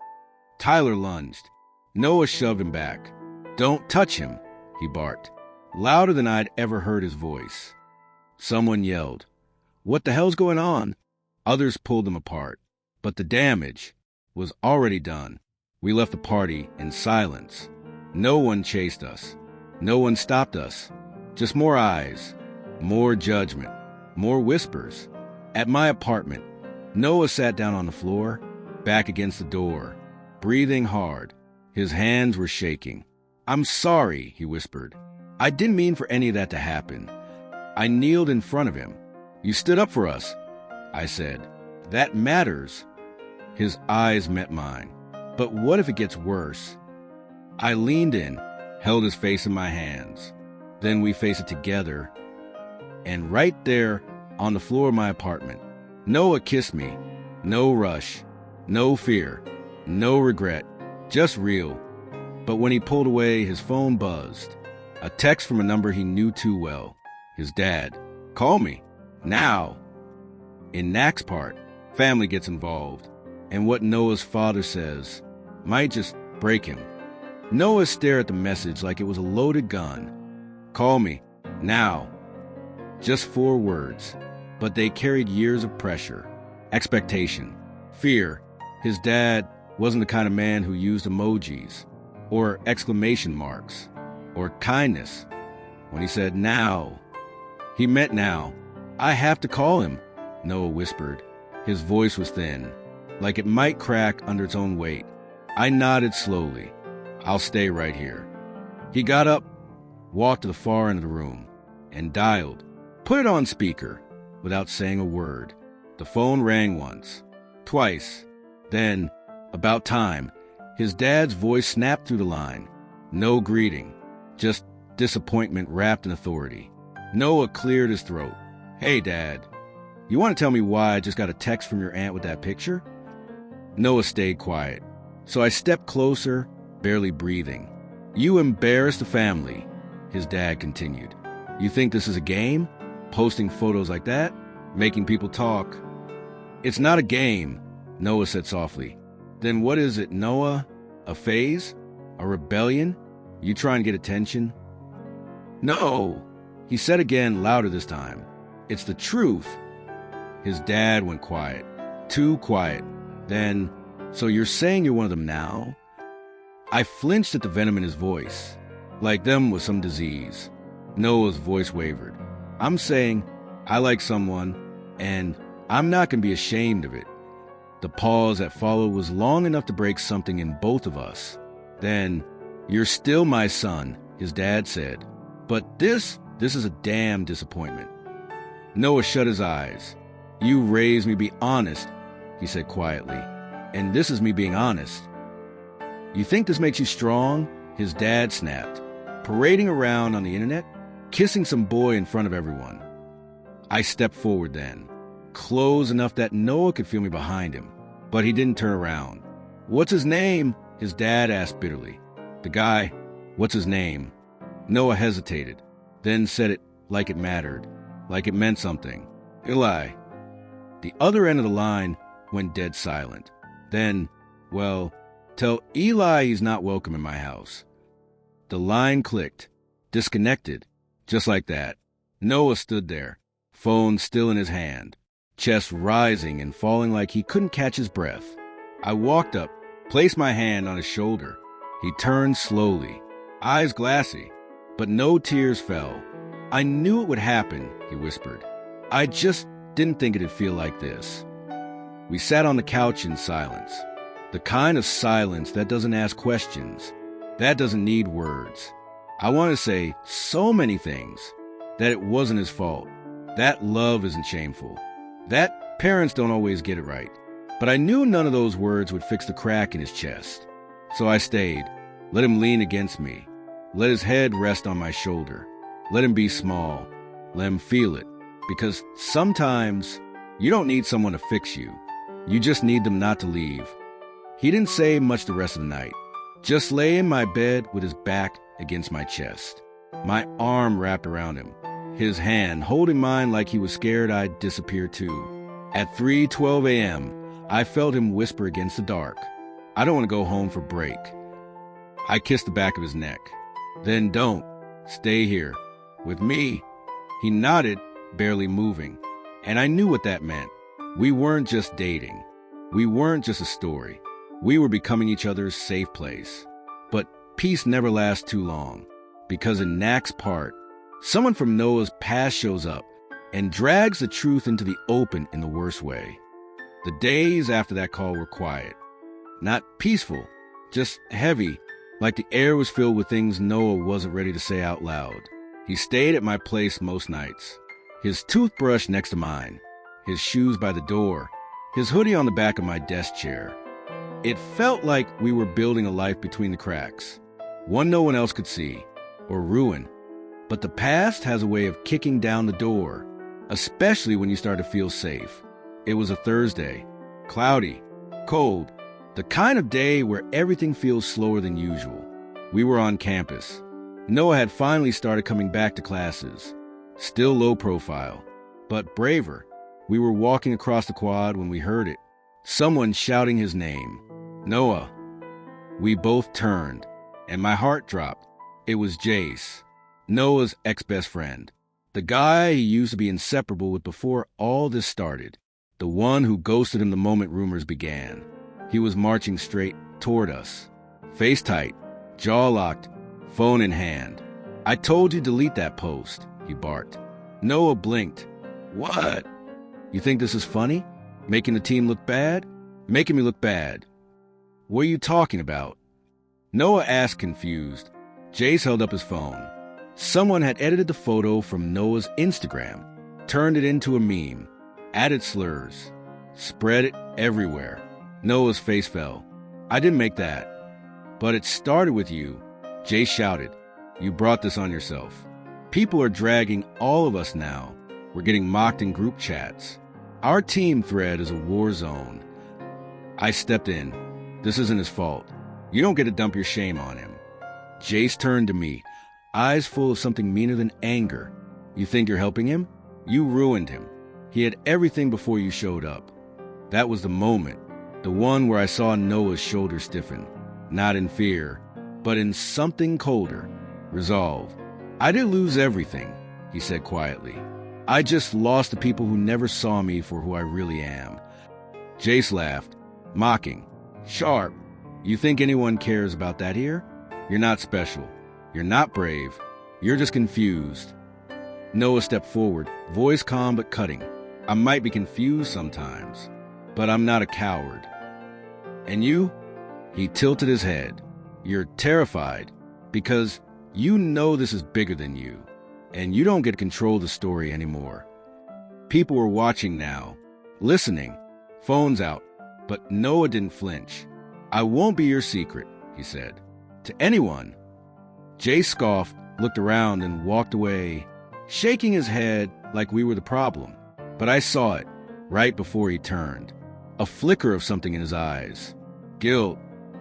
Speaker 1: Tyler lunged. Noah shoved him back. "Don't touch him," he barked, louder than I'd ever heard his voice. Someone yelled, "What the hell's going on?" Others pulled them apart. But the damage was already done. We left the party in silence. No one chased us. No one stopped us. Just more eyes, more judgment, more whispers. At my apartment, Noah sat down on the floor, back against the door, breathing hard. His hands were shaking. "I'm sorry," he whispered. "I didn't mean for any of that to happen." I kneeled in front of him. "You stood up for us," I said. "That matters." His eyes met mine. "But what if it gets worse?" I leaned in, held his face in my hands. Then we faced it together. And right there, on the floor of my apartment, Noah kissed me. No rush, no fear, no regret, just real. But when he pulled away, his phone buzzed. A text from a number he knew too well. His dad. "Call me. Now." In Knack's part, family gets involved. And what Noah's father says might just break him. Noah stared at the message like it was a loaded gun. "Call me. Now." Just 4 words, but they carried years of pressure, expectation, fear. His dad wasn't the kind of man who used emojis, or exclamation marks, or kindness. When he said now, he meant now. "I have to call him," Noah whispered. His voice was thin, like it might crack under its own weight. I nodded slowly. "I'll stay right here." He got up, walked to the far end of the room, and dialed. Put it on speaker, without saying a word. The phone rang once, twice. Then, about time, his dad's voice snapped through the line. No greeting, just disappointment wrapped in authority. Noah cleared his throat. "Hey, Dad, you want to tell me why I just got a text from your aunt with that picture?" Noah stayed quiet, so I stepped closer, barely breathing. "You embarrass the family," his dad continued. "You think this is a game? Posting photos like that? Making people talk?" "It's not a game," Noah said softly. "Then what is it, Noah? A phase? A rebellion? You trying to get attention?" "No," he said again, louder this time. "It's the truth." His dad went quiet. Too quiet. Then, "So you're saying you're one of them now?" I flinched at the venom in his voice. Like them was some disease. Noah's voice wavered. "I'm saying I like someone, and I'm not going to be ashamed of it." The pause that followed was long enough to break something in both of us. Then, "You're still my son," his dad said. "But this is a damn disappointment." Noah shut his eyes. "You raised me to be honest," he said quietly. "And this is me being honest." "You think this makes you strong?" his dad snapped. "Parading around on the internet? Kissing some boy in front of everyone." I stepped forward then, close enough that Noah could feel me behind him, but he didn't turn around. "What's his name?" his dad asked bitterly. "The guy, what's his name?" Noah hesitated, then said it like it mattered, like it meant something. "Eli." The other end of the line went dead silent. Then, "Well, tell Eli he's not welcome in my house." The line clicked, disconnected, just like that. Noah stood there, phone still in his hand, chest rising and falling like he couldn't catch his breath. I walked up, placed my hand on his shoulder. He turned slowly, eyes glassy, but no tears fell. "I knew it would happen," he whispered. "I just didn't think it'd feel like this." We sat on the couch in silence. The kind of silence that doesn't ask questions, that doesn't need words. I want to say so many things. That it wasn't his fault. That love isn't shameful. That parents don't always get it right. But I knew none of those words would fix the crack in his chest. So I stayed, let him lean against me, let his head rest on my shoulder, let him be small, let him feel it. Because sometimes you don't need someone to fix you. You just need them not to leave. He didn't say much the rest of the night. Just lay in my bed with his back against my chest, my arm wrapped around him, his hand holding mine like he was scared I'd disappear too. At 3:12 a.m., I felt him whisper against the dark, "I don't want to go home for break." I kissed the back of his neck. "Then don't. Stay here. With me." He nodded, barely moving, and I knew what that meant. We weren't just dating. We weren't just a story. We were becoming each other's safe place. But peace never lasts too long, because in Knack's part, someone from Noah's past shows up and drags the truth into the open in the worst way. The days after that call were quiet. Not peaceful, just heavy, like the air was filled with things Noah wasn't ready to say out loud. He stayed at my place most nights, his toothbrush next to mine, his shoes by the door, his hoodie on the back of my desk chair. It felt like we were building a life between the cracks, one no one else could see, or ruin. But the past has a way of kicking down the door, especially when you start to feel safe. It was a Thursday, cloudy, cold, the kind of day where everything feels slower than usual. We were on campus. Noah had finally started coming back to classes, still low profile, but braver. We were walking across the quad when we heard it, someone shouting his name, "Noah." We both turned, and my heart dropped. It was Jace, Noah's ex-best friend, the guy he used to be inseparable with before all this started, the one who ghosted him the moment rumors began. He was marching straight toward us, face tight, jaw locked, phone in hand. "I told you to delete that post," he barked. Noah blinked. "What? You think this is funny? Making the team look bad? Making me look bad. What are you talking about?" Noah asked, confused. Jace held up his phone. Someone had edited the photo from Noah's Instagram, turned it into a meme, added slurs, spread it everywhere. Noah's face fell. "I didn't make that." "But it started with you," Jace shouted. "You brought this on yourself. People are dragging all of us now. We're getting mocked in group chats. Our team thread is a war zone." I stepped in. "This isn't his fault. You don't get to dump your shame on him." Jace turned to me, eyes full of something meaner than anger. "You think you're helping him? You ruined him. He had everything before you showed up." That was the moment, the one where I saw Noah's shoulders stiffen, not in fear, but in something colder, resolve. "I didn't lose everything," he said quietly. "I just lost the people who never saw me for who I really am." Jace laughed, mocking, sharp. "You think anyone cares about that here? You're not special. You're not brave. You're just confused." Noah stepped forward, voice calm but cutting. "I might be confused sometimes, but I'm not a coward." "And you?" He tilted his head. "You're terrified because you know this is bigger than you, and you don't get to control the story anymore." People were watching now, listening, phones out, but Noah didn't flinch. "I won't be your secret," he said, "to anyone." Jay scoffed, looked around, and walked away, shaking his head like we were the problem. But I saw it right before he turned, a flicker of something in his eyes. Guilt,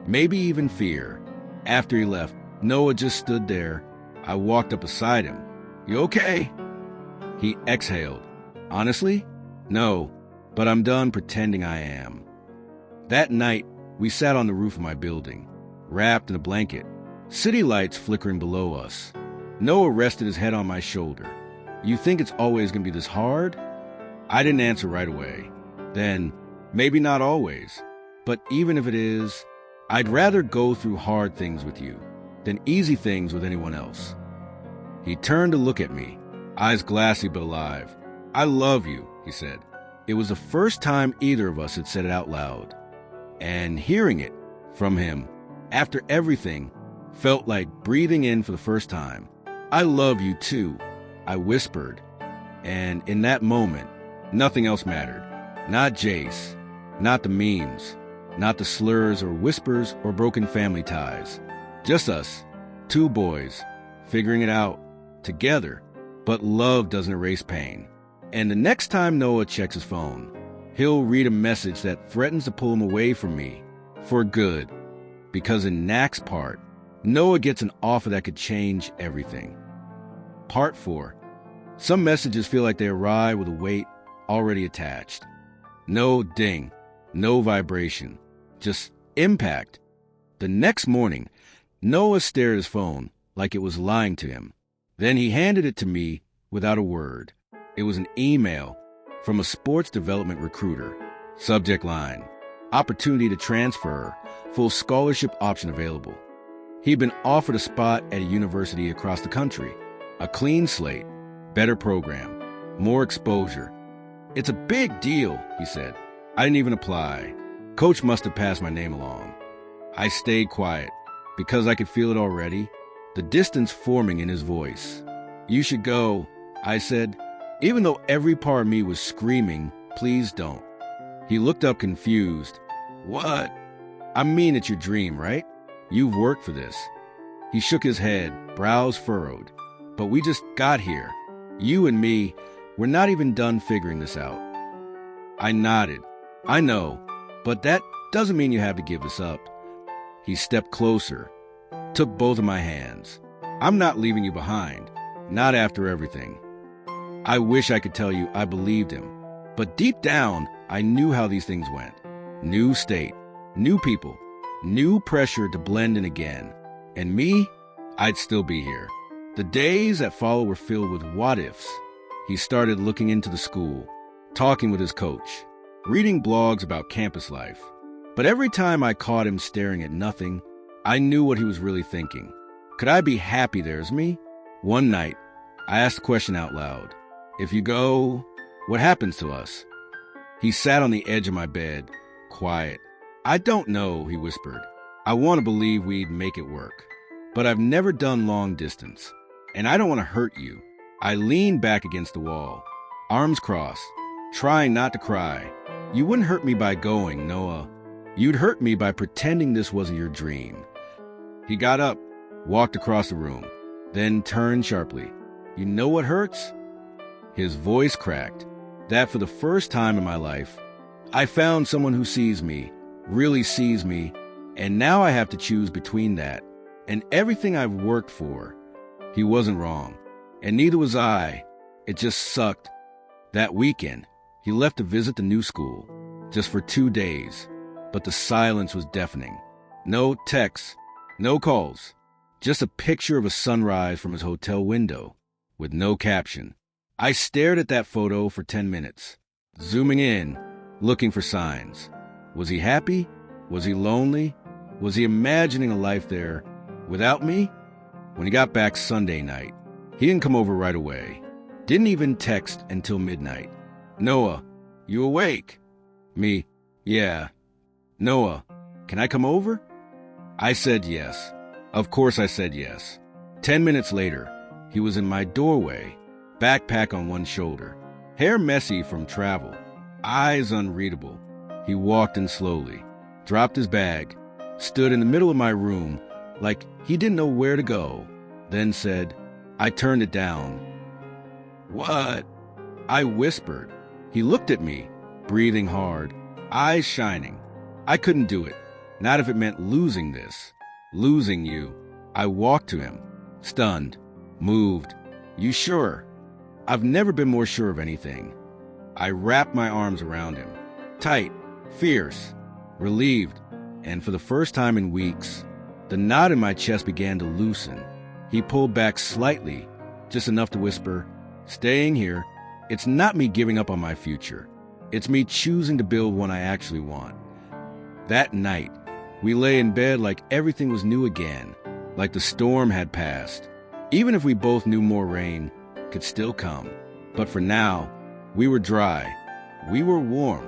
Speaker 1: maybe even fear. After he left, Noah just stood there. I walked up beside him. "You okay?" He exhaled. "Honestly? No, but I'm done pretending I am." That night, we sat on the roof of my building, wrapped in a blanket, city lights flickering below us. Noah rested his head on my shoulder. "You think it's always going to be this hard?" I didn't answer right away. Then, maybe not always, but even if it is, I'd rather go through hard things with you than easy things with anyone else. He turned to look at me, eyes glassy but alive. "I love you," he said. It was the first time either of us had said it out loud. And hearing it from him, after everything, felt like breathing in for the first time. "I love you too," I whispered. And in that moment, nothing else mattered. Not Jace, not the memes, not the slurs or whispers or broken family ties. Just us, two boys, figuring it out together. But love doesn't erase pain. And the next time Noah checks his phone, he'll read a message that threatens to pull him away from me for good. Because in Knack's part, Noah gets an offer that could change everything. Part 4. Some messages feel like they arrive with a weight already attached. No ding, no vibration, just impact. The next morning, Noah stared at his phone like it was lying to him. Then he handed it to me without a word. It was an email from a sports development recruiter. Subject line: opportunity to transfer, full scholarship option available. He'd been offered a spot at a university across the country. A clean slate, better program, more exposure. "It's a big deal," he said. I didn't even apply. Coach must have passed my name along. I stayed quiet because I could feel it already, the distance forming in his voice. "You should go," I said, even though every part of me was screaming, "Please don't." He looked up confused. "What?" "I mean, it's your dream, right? You've worked for this." He shook his head, brows furrowed. "But we just got here. You and me, we're not even done figuring this out." I nodded. "I know, but that doesn't mean you have to give this up." He stepped closer, took both of my hands. "I'm not leaving you behind, not after everything." I wish I could tell you I believed him, but deep down, I knew how these things went. New state, new people, new pressure to blend in again. And me, I'd still be here. The days that followed were filled with what-ifs. He started looking into the school, talking with his coach, reading blogs about campus life. But every time I caught him staring at nothing, I knew what he was really thinking. Could I be happy there as me? One night, I asked the question out loud. "If you go, what happens to us?" He sat on the edge of my bed, quiet. "I don't know," he whispered. "I want to believe we'd make it work. But I've never done long distance, and I don't want to hurt you." I leaned back against the wall, arms crossed, trying not to cry. "You wouldn't hurt me by going, Noah. You'd hurt me by pretending this wasn't your dream." He got up, walked across the room, then turned sharply. "You know what hurts?" His voice cracked. That for the first time in my life, I found someone who sees me, really sees me, and now I have to choose between that and everything I've worked for. He wasn't wrong, and neither was I. It just sucked. That weekend, he left to visit the new school, just for 2 days, but the silence was deafening. No texts, no calls, just a picture of a sunrise from his hotel window, with no caption. I stared at that photo for 10 minutes, zooming in, looking for signs. Was he happy? Was he lonely? Was he imagining a life there without me? When he got back Sunday night, he didn't come over right away. Didn't even text until midnight. "Noah, you awake?" Me, "Yeah." "Noah, can I come over?" I said yes. Of course I said yes. 10 minutes later, he was in my doorway, backpack on one shoulder, hair messy from travel, eyes unreadable. He walked in slowly, dropped his bag, stood in the middle of my room like he didn't know where to go, then said, I turned it down. "What?" I whispered. He looked at me, breathing hard, eyes shining. I couldn't do it, not if it meant losing this, losing you. I walked to him, stunned, moved. "You sure?" I've never been more sure of anything. I wrapped my arms around him, tight, fierce, relieved, and for the first time in weeks, the knot in my chest began to loosen. He pulled back slightly, just enough to whisper, "Staying here, it's not me giving up on my future. It's me choosing to build one I actually want." That night, we lay in bed like everything was new again, like the storm had passed. Even if we both knew more rain could still come. But for now, we were dry, We were warm.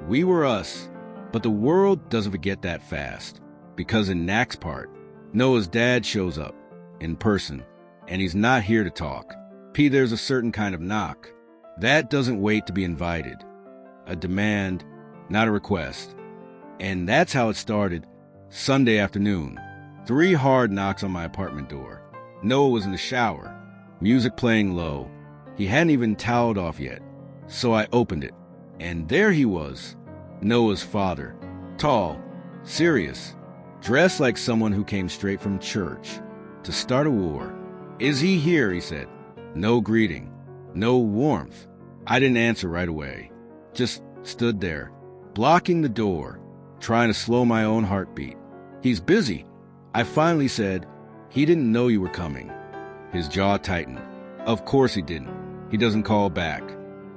Speaker 1: We were us. But the world doesn't forget that fast. Because in Knack's part, Noah's dad shows up, in person, and he's not here to talk. There's a certain kind of knock. That doesn't wait to be invited. A demand, not a request. And that's how it started Sunday afternoon. 3 hard knocks on my apartment door. Noah was in the shower, music playing low. He hadn't even toweled off yet. So I opened it. And there he was, Noah's father. Tall, serious, dressed like someone who came straight from church to start a war. "Is he here?" he said. No greeting, no warmth. I didn't answer right away. Just stood there, blocking the door, trying to slow my own heartbeat. "He's busy." I finally said, "He didn't know you were coming." His jaw tightened. Of course he didn't. He doesn't call back,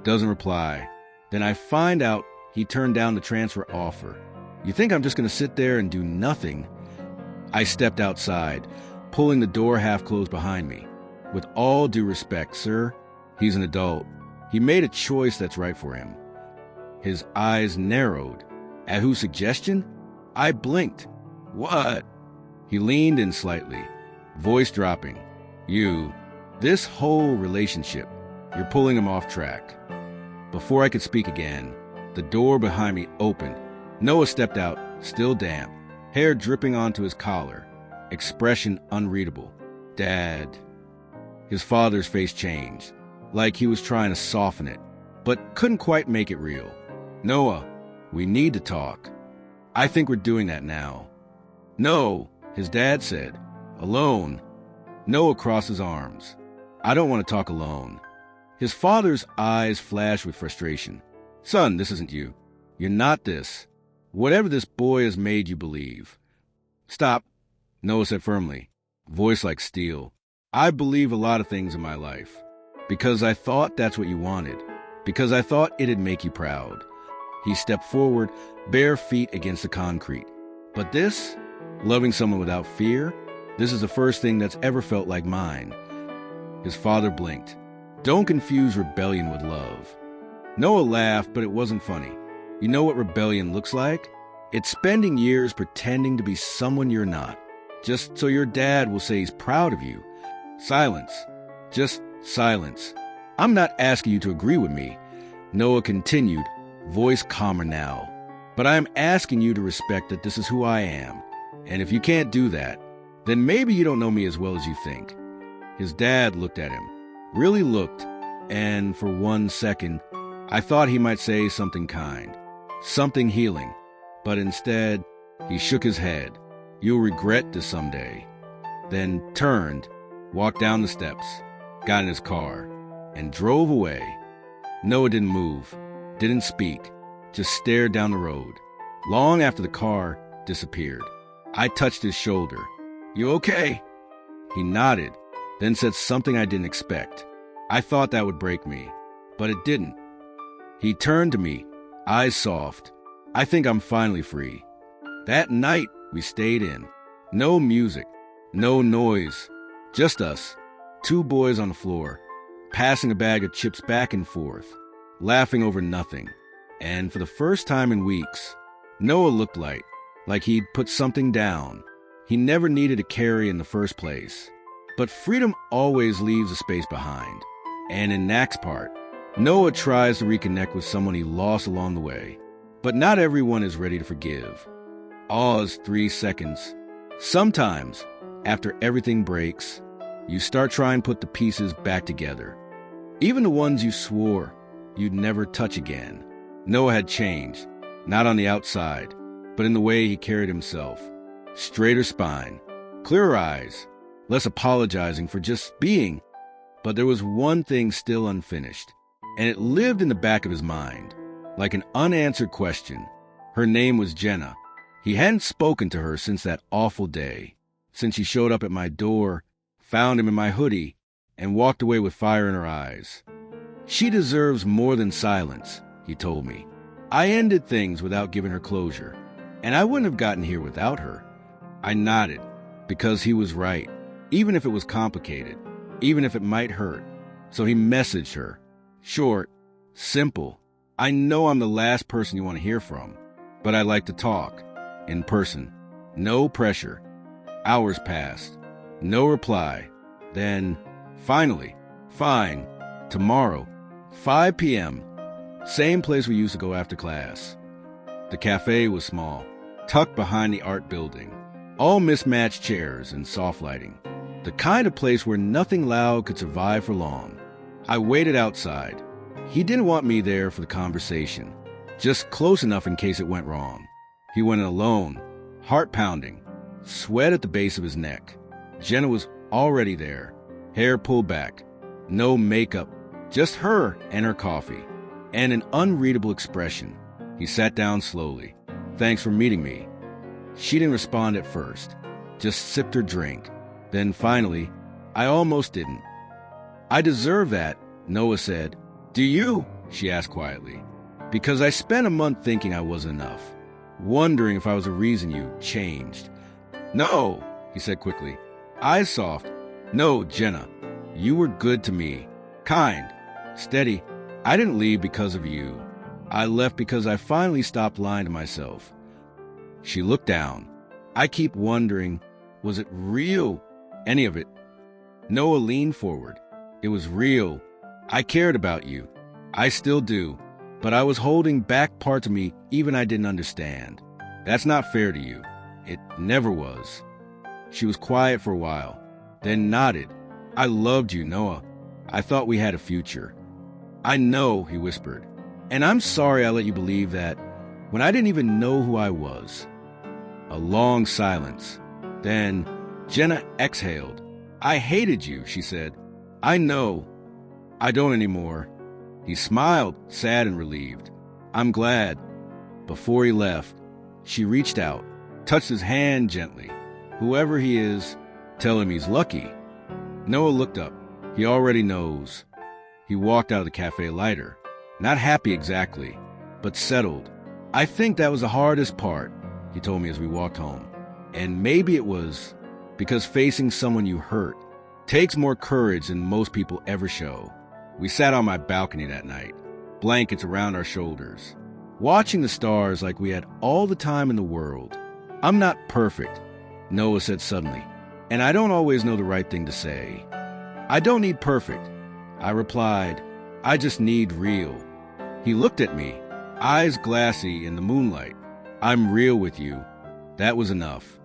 Speaker 1: doesn't reply. Then I find out he turned down the transfer offer. You think I'm just going to sit there and do nothing? I stepped outside, pulling the door half closed behind me. "With all due respect, sir, he's an adult. He made a choice that's right for him." His eyes narrowed. At whose suggestion? I blinked. "What?" He leaned in slightly, voice dropping. This whole relationship, you're pulling him off track." Before I could speak again, the door behind me opened. Noah stepped out, still damp, hair dripping onto his collar, expression unreadable. "Dad." His father's face changed, like he was trying to soften it, but couldn't quite make it real. "Noah, we need to talk." "I think we're doing that now." "No," his dad said. "Alone." Noah crossed his arms. "I don't want to talk alone." His father's eyes flashed with frustration. "Son, this isn't you. You're not this. Whatever this boy has made you believe." "Stop," Noah said firmly, voice like steel. "I believe a lot of things in my life. Because I thought that's what you wanted. Because I thought it'd make you proud." He stepped forward, bare feet against the concrete. "But this, loving someone without fear, this is the first thing that's ever felt like mine." His father blinked. "Don't confuse rebellion with love." Noah laughed, but it wasn't funny. You know what rebellion looks like? It's spending years pretending to be someone you're not, just so your dad will say he's proud of you. Silence. Just silence. "I'm not asking you to agree with me," Noah continued, voice calmer now. "But I am asking you to respect that this is who I am. And if you can't do that, then maybe you don't know me as well as you think." His dad looked at him, really looked, and for 1 second, I thought he might say something kind, something healing. But instead, he shook his head. "You'll regret this someday." Then turned, walked down the steps, got in his car, and drove away. Noah didn't move, didn't speak, just stared down the road. Long after the car disappeared, I touched his shoulder. "You okay?" He nodded, then said something I didn't expect. I thought that would break me, but it didn't. He turned to me, eyes soft. "I think I'm finally free." That night, we stayed in. No music, no noise, just us, 2 boys on the floor, passing a bag of chips back and forth, laughing over nothing. And for the first time in weeks, Noah looked like he'd put something down he never needed to carry in the first place. But freedom always leaves a space behind. And in Knack's part, Noah tries to reconnect with someone he lost along the way. But not everyone is ready to forgive. Awes 3 seconds. Sometimes, after everything breaks, you start trying to put the pieces back together. Even the ones you swore you'd never touch again. Noah had changed, not on the outside, but in the way he carried himself. Straighter spine, clearer eyes, less apologizing for just being. But there was one thing still unfinished, and it lived in the back of his mind, like an unanswered question. Her name was Jenna. He hadn't spoken to her since that awful day, since she showed up at my door, found him in my hoodie, and walked away with fire in her eyes. She deserves more than silence, he told me. I ended things without giving her closure, and I wouldn't have gotten here without her. I nodded, because he was right, even if it was complicated, even if it might hurt. So he messaged her. Short, simple, I know I'm the last person you want to hear from, but I like to talk. In person. No pressure. Hours passed. No reply. Then, finally, fine. Tomorrow, 5 p.m. Same place we used to go after class. The cafe was small, tucked behind the art building. All mismatched chairs and soft lighting. The kind of place where nothing loud could survive for long. I waited outside. He didn't want me there for the conversation, just close enough in case it went wrong. He went in alone, heart pounding, sweat at the base of his neck. Jenna was already there, hair pulled back, no makeup, just her and her coffee, and an unreadable expression. He sat down slowly. Thanks for meeting me. She didn't respond at first, just sipped her drink. Then finally, I almost didn't. I deserve that, Noah said. Do you? She asked quietly. Because I spent a month thinking I wasn't enough, wondering if I was the reason you changed. No, he said quickly. Eyes soft. No, Jenna, you were good to me. Kind. Steady. I didn't leave because of you. I left because I finally stopped lying to myself. She looked down. I keep wondering, was it real? Any of it? Noah leaned forward. It was real. I cared about you. I still do. But I was holding back parts of me even I didn't understand. That's not fair to you. It never was. She was quiet for a while, then nodded. I loved you, Noah. I thought we had a future. I know, he whispered. And I'm sorry I let you believe that when I didn't even know who I was. A long silence. Then Jenna exhaled. I hated you, she said. I know. I don't anymore. He smiled, sad and relieved. I'm glad. Before he left, she reached out, touched his hand gently. Whoever he is, tell him he's lucky. Noah looked up. He already knows. He walked out of the cafe lighter. Not happy exactly, but settled. I think that was the hardest part, he told me as we walked home. And maybe it was because facing someone you hurt takes more courage than most people ever show. We sat on my balcony that night, blankets around our shoulders, watching the stars like we had all the time in the world. I'm not perfect, Noah said suddenly, and I don't always know the right thing to say. I don't need perfect, I replied. I just need real. He looked at me, eyes glassy in the moonlight. I'm real with you. That was enough.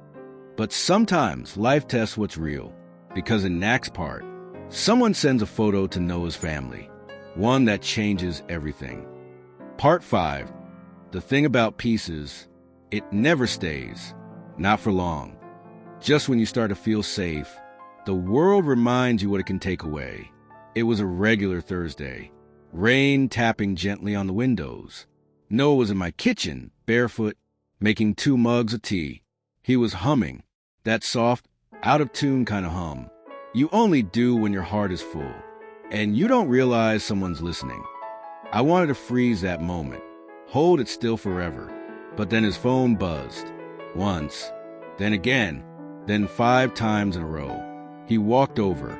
Speaker 1: But sometimes life tests what's real, because in Knack's part, someone sends a photo to Noah's family, one that changes everything. Part 5. The thing about peace is, it never stays, not for long. Just when you start to feel safe, the world reminds you what it can take away. It was a regular Thursday, rain tapping gently on the windows. Noah was in my kitchen, barefoot, making 2 mugs of tea. He was humming, that soft, out-of-tune kind of hum you only do when your heart is full, and you don't realize someone's listening. I wanted to freeze that moment, hold it still forever, but then his phone buzzed. Once, then again, then 5 times in a row. He walked over,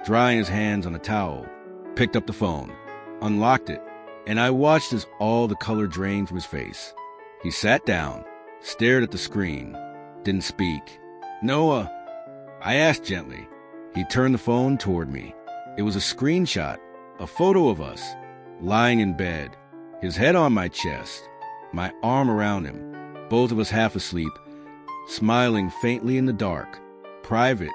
Speaker 1: drying his hands on a towel, picked up the phone, unlocked it, and I watched as all the color drained from his face. He sat down, stared at the screen, didn't speak. Noah, I asked gently. He turned the phone toward me. It was a screenshot, a photo of us, lying in bed, his head on my chest, my arm around him, both of us half asleep, smiling faintly in the dark, private,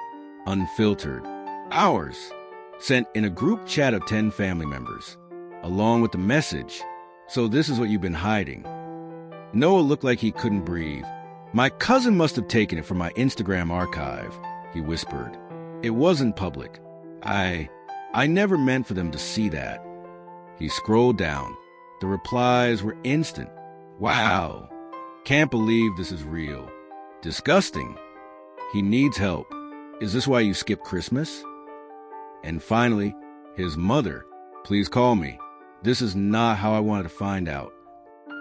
Speaker 1: unfiltered. Ours, sent in a group chat of 10 family members, along with the message, so this is what you've been hiding. Noah looked like he couldn't breathe. My cousin must have taken it from my Instagram archive, he whispered. It wasn't public. I never meant for them to see that. He scrolled down. The replies were instant. Wow. Can't believe this is real. Disgusting. He needs help. Is this why you skipped Christmas? And finally, his mother. Please call me. This is not how I wanted to find out.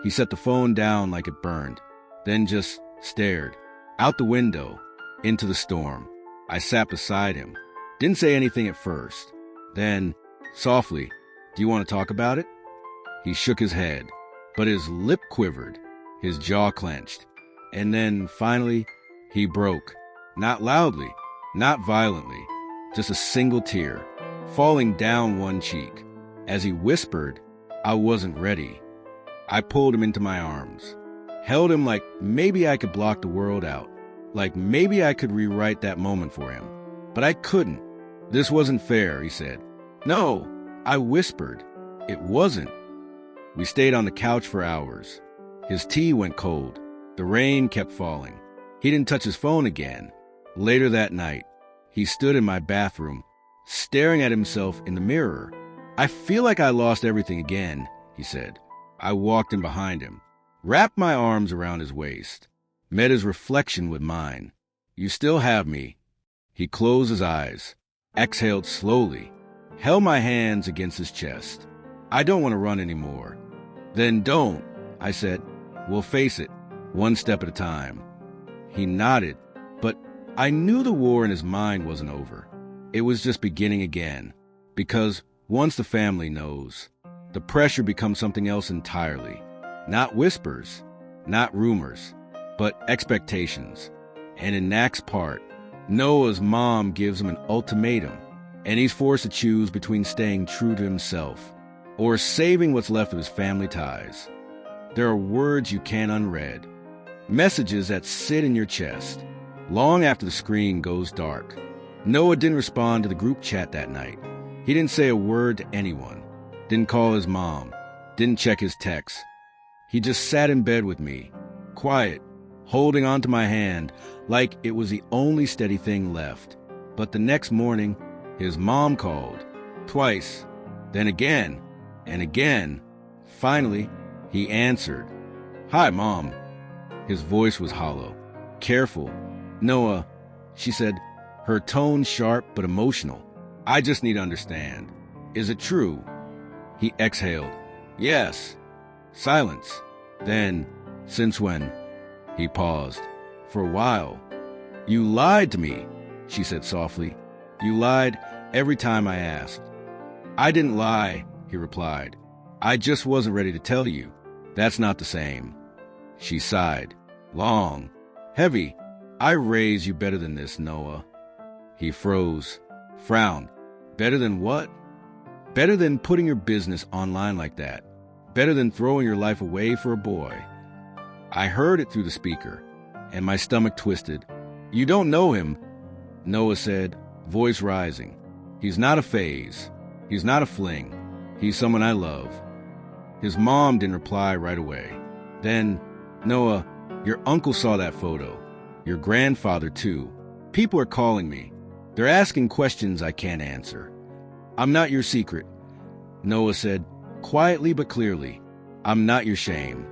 Speaker 1: He set the phone down like it burned, then just stared. Out the window, into the storm. I sat beside him. Didn't say anything at first. Then, softly, do you want to talk about it? He shook his head, but his lip quivered, his jaw clenched. And then, finally, he broke. Not loudly, not violently, just a single tear, falling down one cheek. As he whispered, "I wasn't ready." I pulled him into my arms, held him like maybe I could block the world out, like maybe I could rewrite that moment for him. But I couldn't. "This wasn't fair," he said. "No," I whispered. "It wasn't." We stayed on the couch for hours. His tea went cold. The rain kept falling. He didn't touch his phone again. Later that night, he stood in my bathroom, staring at himself in the mirror. "I feel like I lost everything again," he said. I walked in behind him, wrapped my arms around his waist, met his reflection with mine. "You still have me." He closed his eyes, exhaled slowly, held my hands against his chest. "I don't want to run anymore." "Then don't," I said. "We'll face it, one step at a time." He nodded, but I knew the war in his mind wasn't over. It was just beginning again, because once the family knows, the pressure becomes something else entirely. Not whispers, not rumors, but expectations. And in Nak's part, Noah's mom gives him an ultimatum, and he's forced to choose between staying true to himself or saving what's left of his family ties. There are words you can't unread, messages that sit in your chest, long after the screen goes dark. Noah didn't respond to the group chat that night. He didn't say a word to anyone, didn't call his mom, didn't check his texts. He just sat in bed with me, quiet, holding onto my hand like it was the only steady thing left. But the next morning, his mom called, twice, then again, and again. Finally, he answered. "Hi, Mom." His voice was hollow, careful. "Noah," she said, her tone sharp but emotional. "I just need to understand. Is it true?" He exhaled. "Yes." Silence. Then, "Since when?" He paused. "For a while." "You lied to me," she said softly. "You lied every time I asked." "I didn't lie," he replied. "I just wasn't ready to tell you. That's not the same." She sighed. Long. Heavy. "I raised you better than this, Noah." He froze. Frowned. "Better than what?" "Better than putting your business online like that. Better than throwing your life away for a boy." I heard it through the speaker, and my stomach twisted. "You don't know him," Noah said, voice rising. "He's not a phase. He's not a fling. He's someone I love." His mom didn't reply right away. Then, "Noah, your uncle saw that photo. Your grandfather, too. People are calling me. They're asking questions I can't answer." "I'm not your secret," Noah said, quietly but clearly. "I'm not your shame."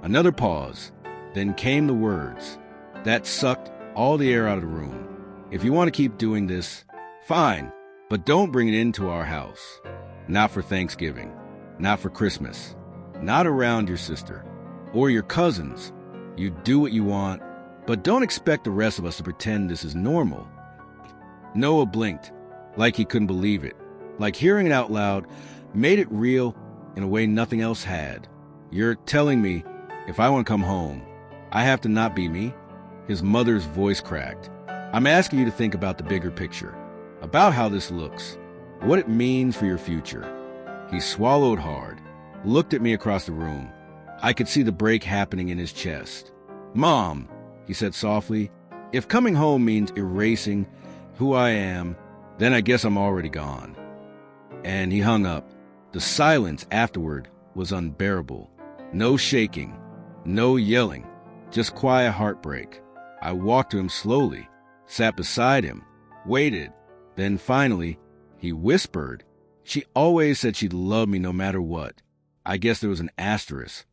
Speaker 1: Another pause. Then came the words. That sucked all the air out of the room. "If you want to keep doing this, fine, but don't bring it into our house. Not for Thanksgiving. Not for Christmas. Not around your sister. Or your cousins. You do what you want, but don't expect the rest of us to pretend this is normal." Noah blinked, like he couldn't believe it, like hearing it out loud made it real in a way nothing else had. "You're telling me if I want to come home, I have to not be me?" His mother's voice cracked. "I'm asking you to think about the bigger picture, about how this looks, what it means for your future." He swallowed hard, looked at me across the room. I could see the break happening in his chest. "Mom," he said softly, "if coming home means erasing who I am, then I guess I'm already gone." And he hung up. The silence afterward was unbearable. No shaking, no yelling, just quiet heartbreak. I walked to him slowly, sat beside him, waited. Then finally, he whispered, "She always said she'd love me no matter what." I guess there was an asterisk.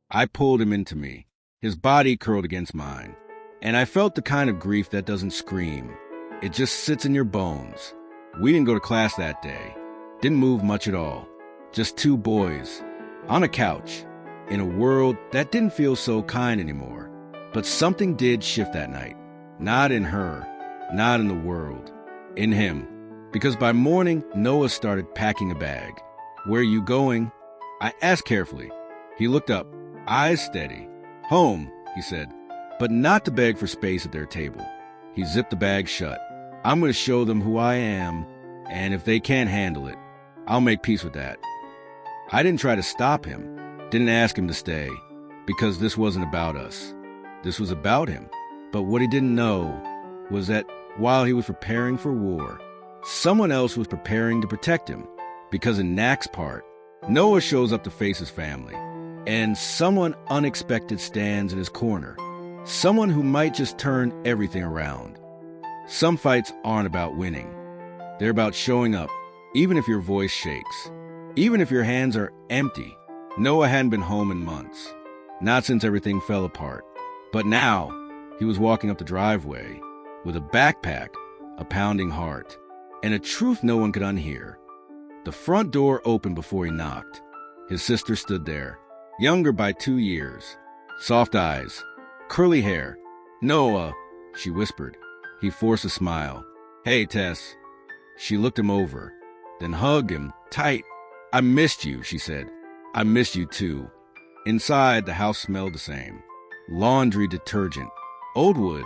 Speaker 1: I pulled him into me. His body curled against mine, and I felt the kind of grief that doesn't scream. It just sits in your bones. We didn't go to class that day. Didn't move much at all. Just two boys, on a couch, in a world that didn't feel so kind anymore. But something did shift that night. Not in her, not in the world, in him. Because by morning, Noah started packing a bag. "Where are you going?" I asked carefully. He looked up, eyes steady. Home, he said, but not to beg for space at their table. He zipped the bag shut. I'm going to show them who I am, and if they can't handle it, I'll make peace with that. I didn't try to stop him, didn't ask him to stay, because this wasn't about us. This was about him. But what he didn't know was that while he was preparing for war, someone else was preparing to protect him. Because in Knack's part, Noah shows up to face his family, and someone unexpected stands in his corner. Someone who might just turn everything around. Some fights aren't about winning. They're about showing up, even if your voice shakes, even if your hands are empty. Noah hadn't been home in months, not since everything fell apart. But now, he was walking up the driveway with a backpack, a pounding heart, and a truth no one could unhear. The front door opened before he knocked. His sister stood there, younger by 2 years, soft eyes, curly hair. "Noah," she whispered. He forced a smile. "Hey, Tess." She looked him over, then hugged him tight. "I missed you," she said. "I missed you too." Inside, the house smelled the same. Laundry detergent, old wood,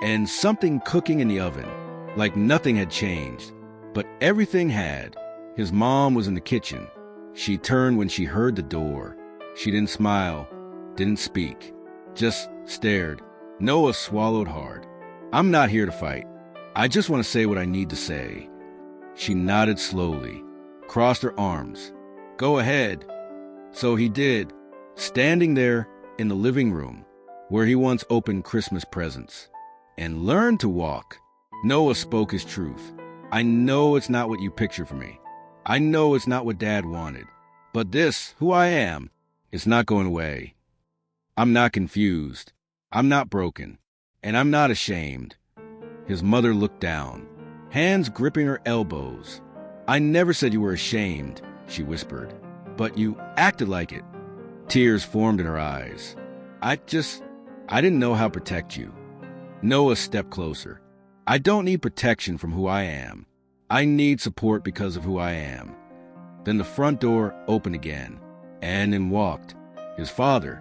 Speaker 1: and something cooking in the oven, like nothing had changed. But everything had. His mom was in the kitchen. She turned when she heard the door. She didn't smile, didn't speak, just stared. Noah swallowed hard. "I'm not here to fight. I just want to say what I need to say." She nodded slowly, crossed her arms. "Go ahead." So he did, standing there in the living room where he once opened Christmas presents and learned to walk. Noah spoke his truth. "I know it's not what you picture for me. I know it's not what Dad wanted. But this, who I am, it's not going away. I'm not confused. I'm not broken. And I'm not ashamed." His mother looked down, hands gripping her elbows. "I never said you were ashamed," she whispered, "but you acted like it." Tears formed in her eyes. I didn't know how to protect you." Noah stepped closer. "I don't need protection from who I am. I need support because of who I am." Then the front door opened again, and in walked his father.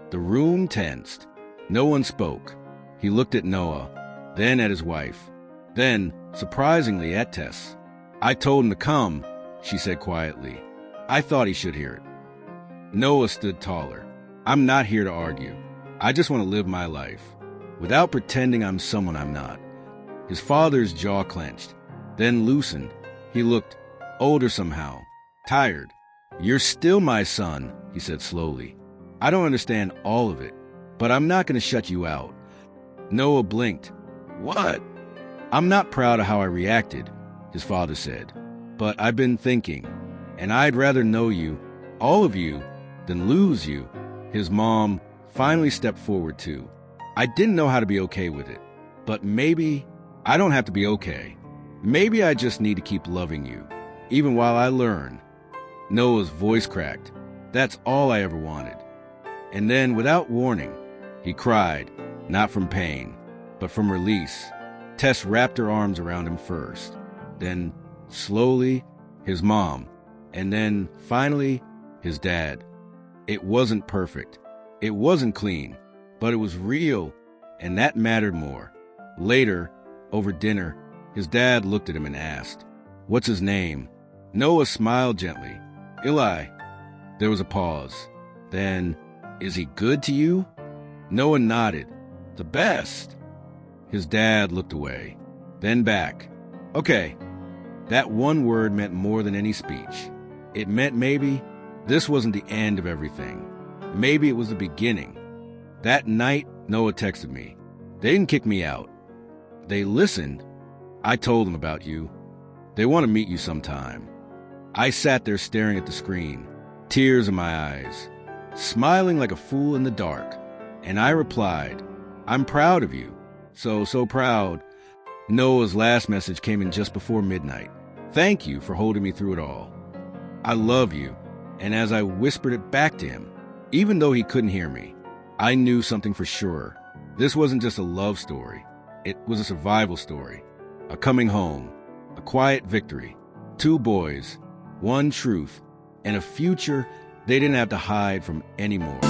Speaker 1: The room tensed. No one spoke. He looked at Noah, then at his wife, then, surprisingly, at Tess. "I told him to come," she said quietly. "I thought he should hear it." Noah stood taller. "I'm not here to argue. I just want to live my life, without pretending I'm someone I'm not." His father's jaw clenched, then loosened. He looked older somehow, tired. "You're still my son," he said slowly. "I don't understand all of it, but I'm not going to shut you out." Noah blinked. "What?" "I'm not proud of how I reacted," his father said, "but I've been thinking, and I'd rather know you, all of you, than lose you." His mom finally stepped forward too. "I didn't know how to be okay with it, but maybe I don't have to be okay. Maybe I just need to keep loving you, even while I learn." Noah's voice cracked. "That's all I ever wanted." And then, without warning, he cried, not from pain, but from release. Tess wrapped her arms around him first, then, slowly, his mom, and then, finally, his dad. It wasn't perfect. It wasn't clean, but it was real, and that mattered more. Later, over dinner, his dad looked at him and asked, "What's his name?" Noah smiled gently. "Eli." There was a pause. Then, "Is he good to you?" Noah nodded. "The best." His dad looked away, then back. "Okay." That one word meant more than any speech. It meant maybe this wasn't the end of everything. Maybe it was the beginning. That night, Noah texted me. "They didn't kick me out. They listened. I told them about you. They want to meet you sometime." I sat there staring at the screen, tears in my eyes, smiling like a fool in the dark. And I replied, "I'm proud of you. So proud." Noah's last message came in just before midnight. "Thank you for holding me through it all. I love you." And as I whispered it back to him, even though he couldn't hear me, I knew something for sure. This wasn't just a love story. It was a survival story. A coming home. A quiet victory. 2 boys. 1 truth. And a future They didn't have to hide from anymore.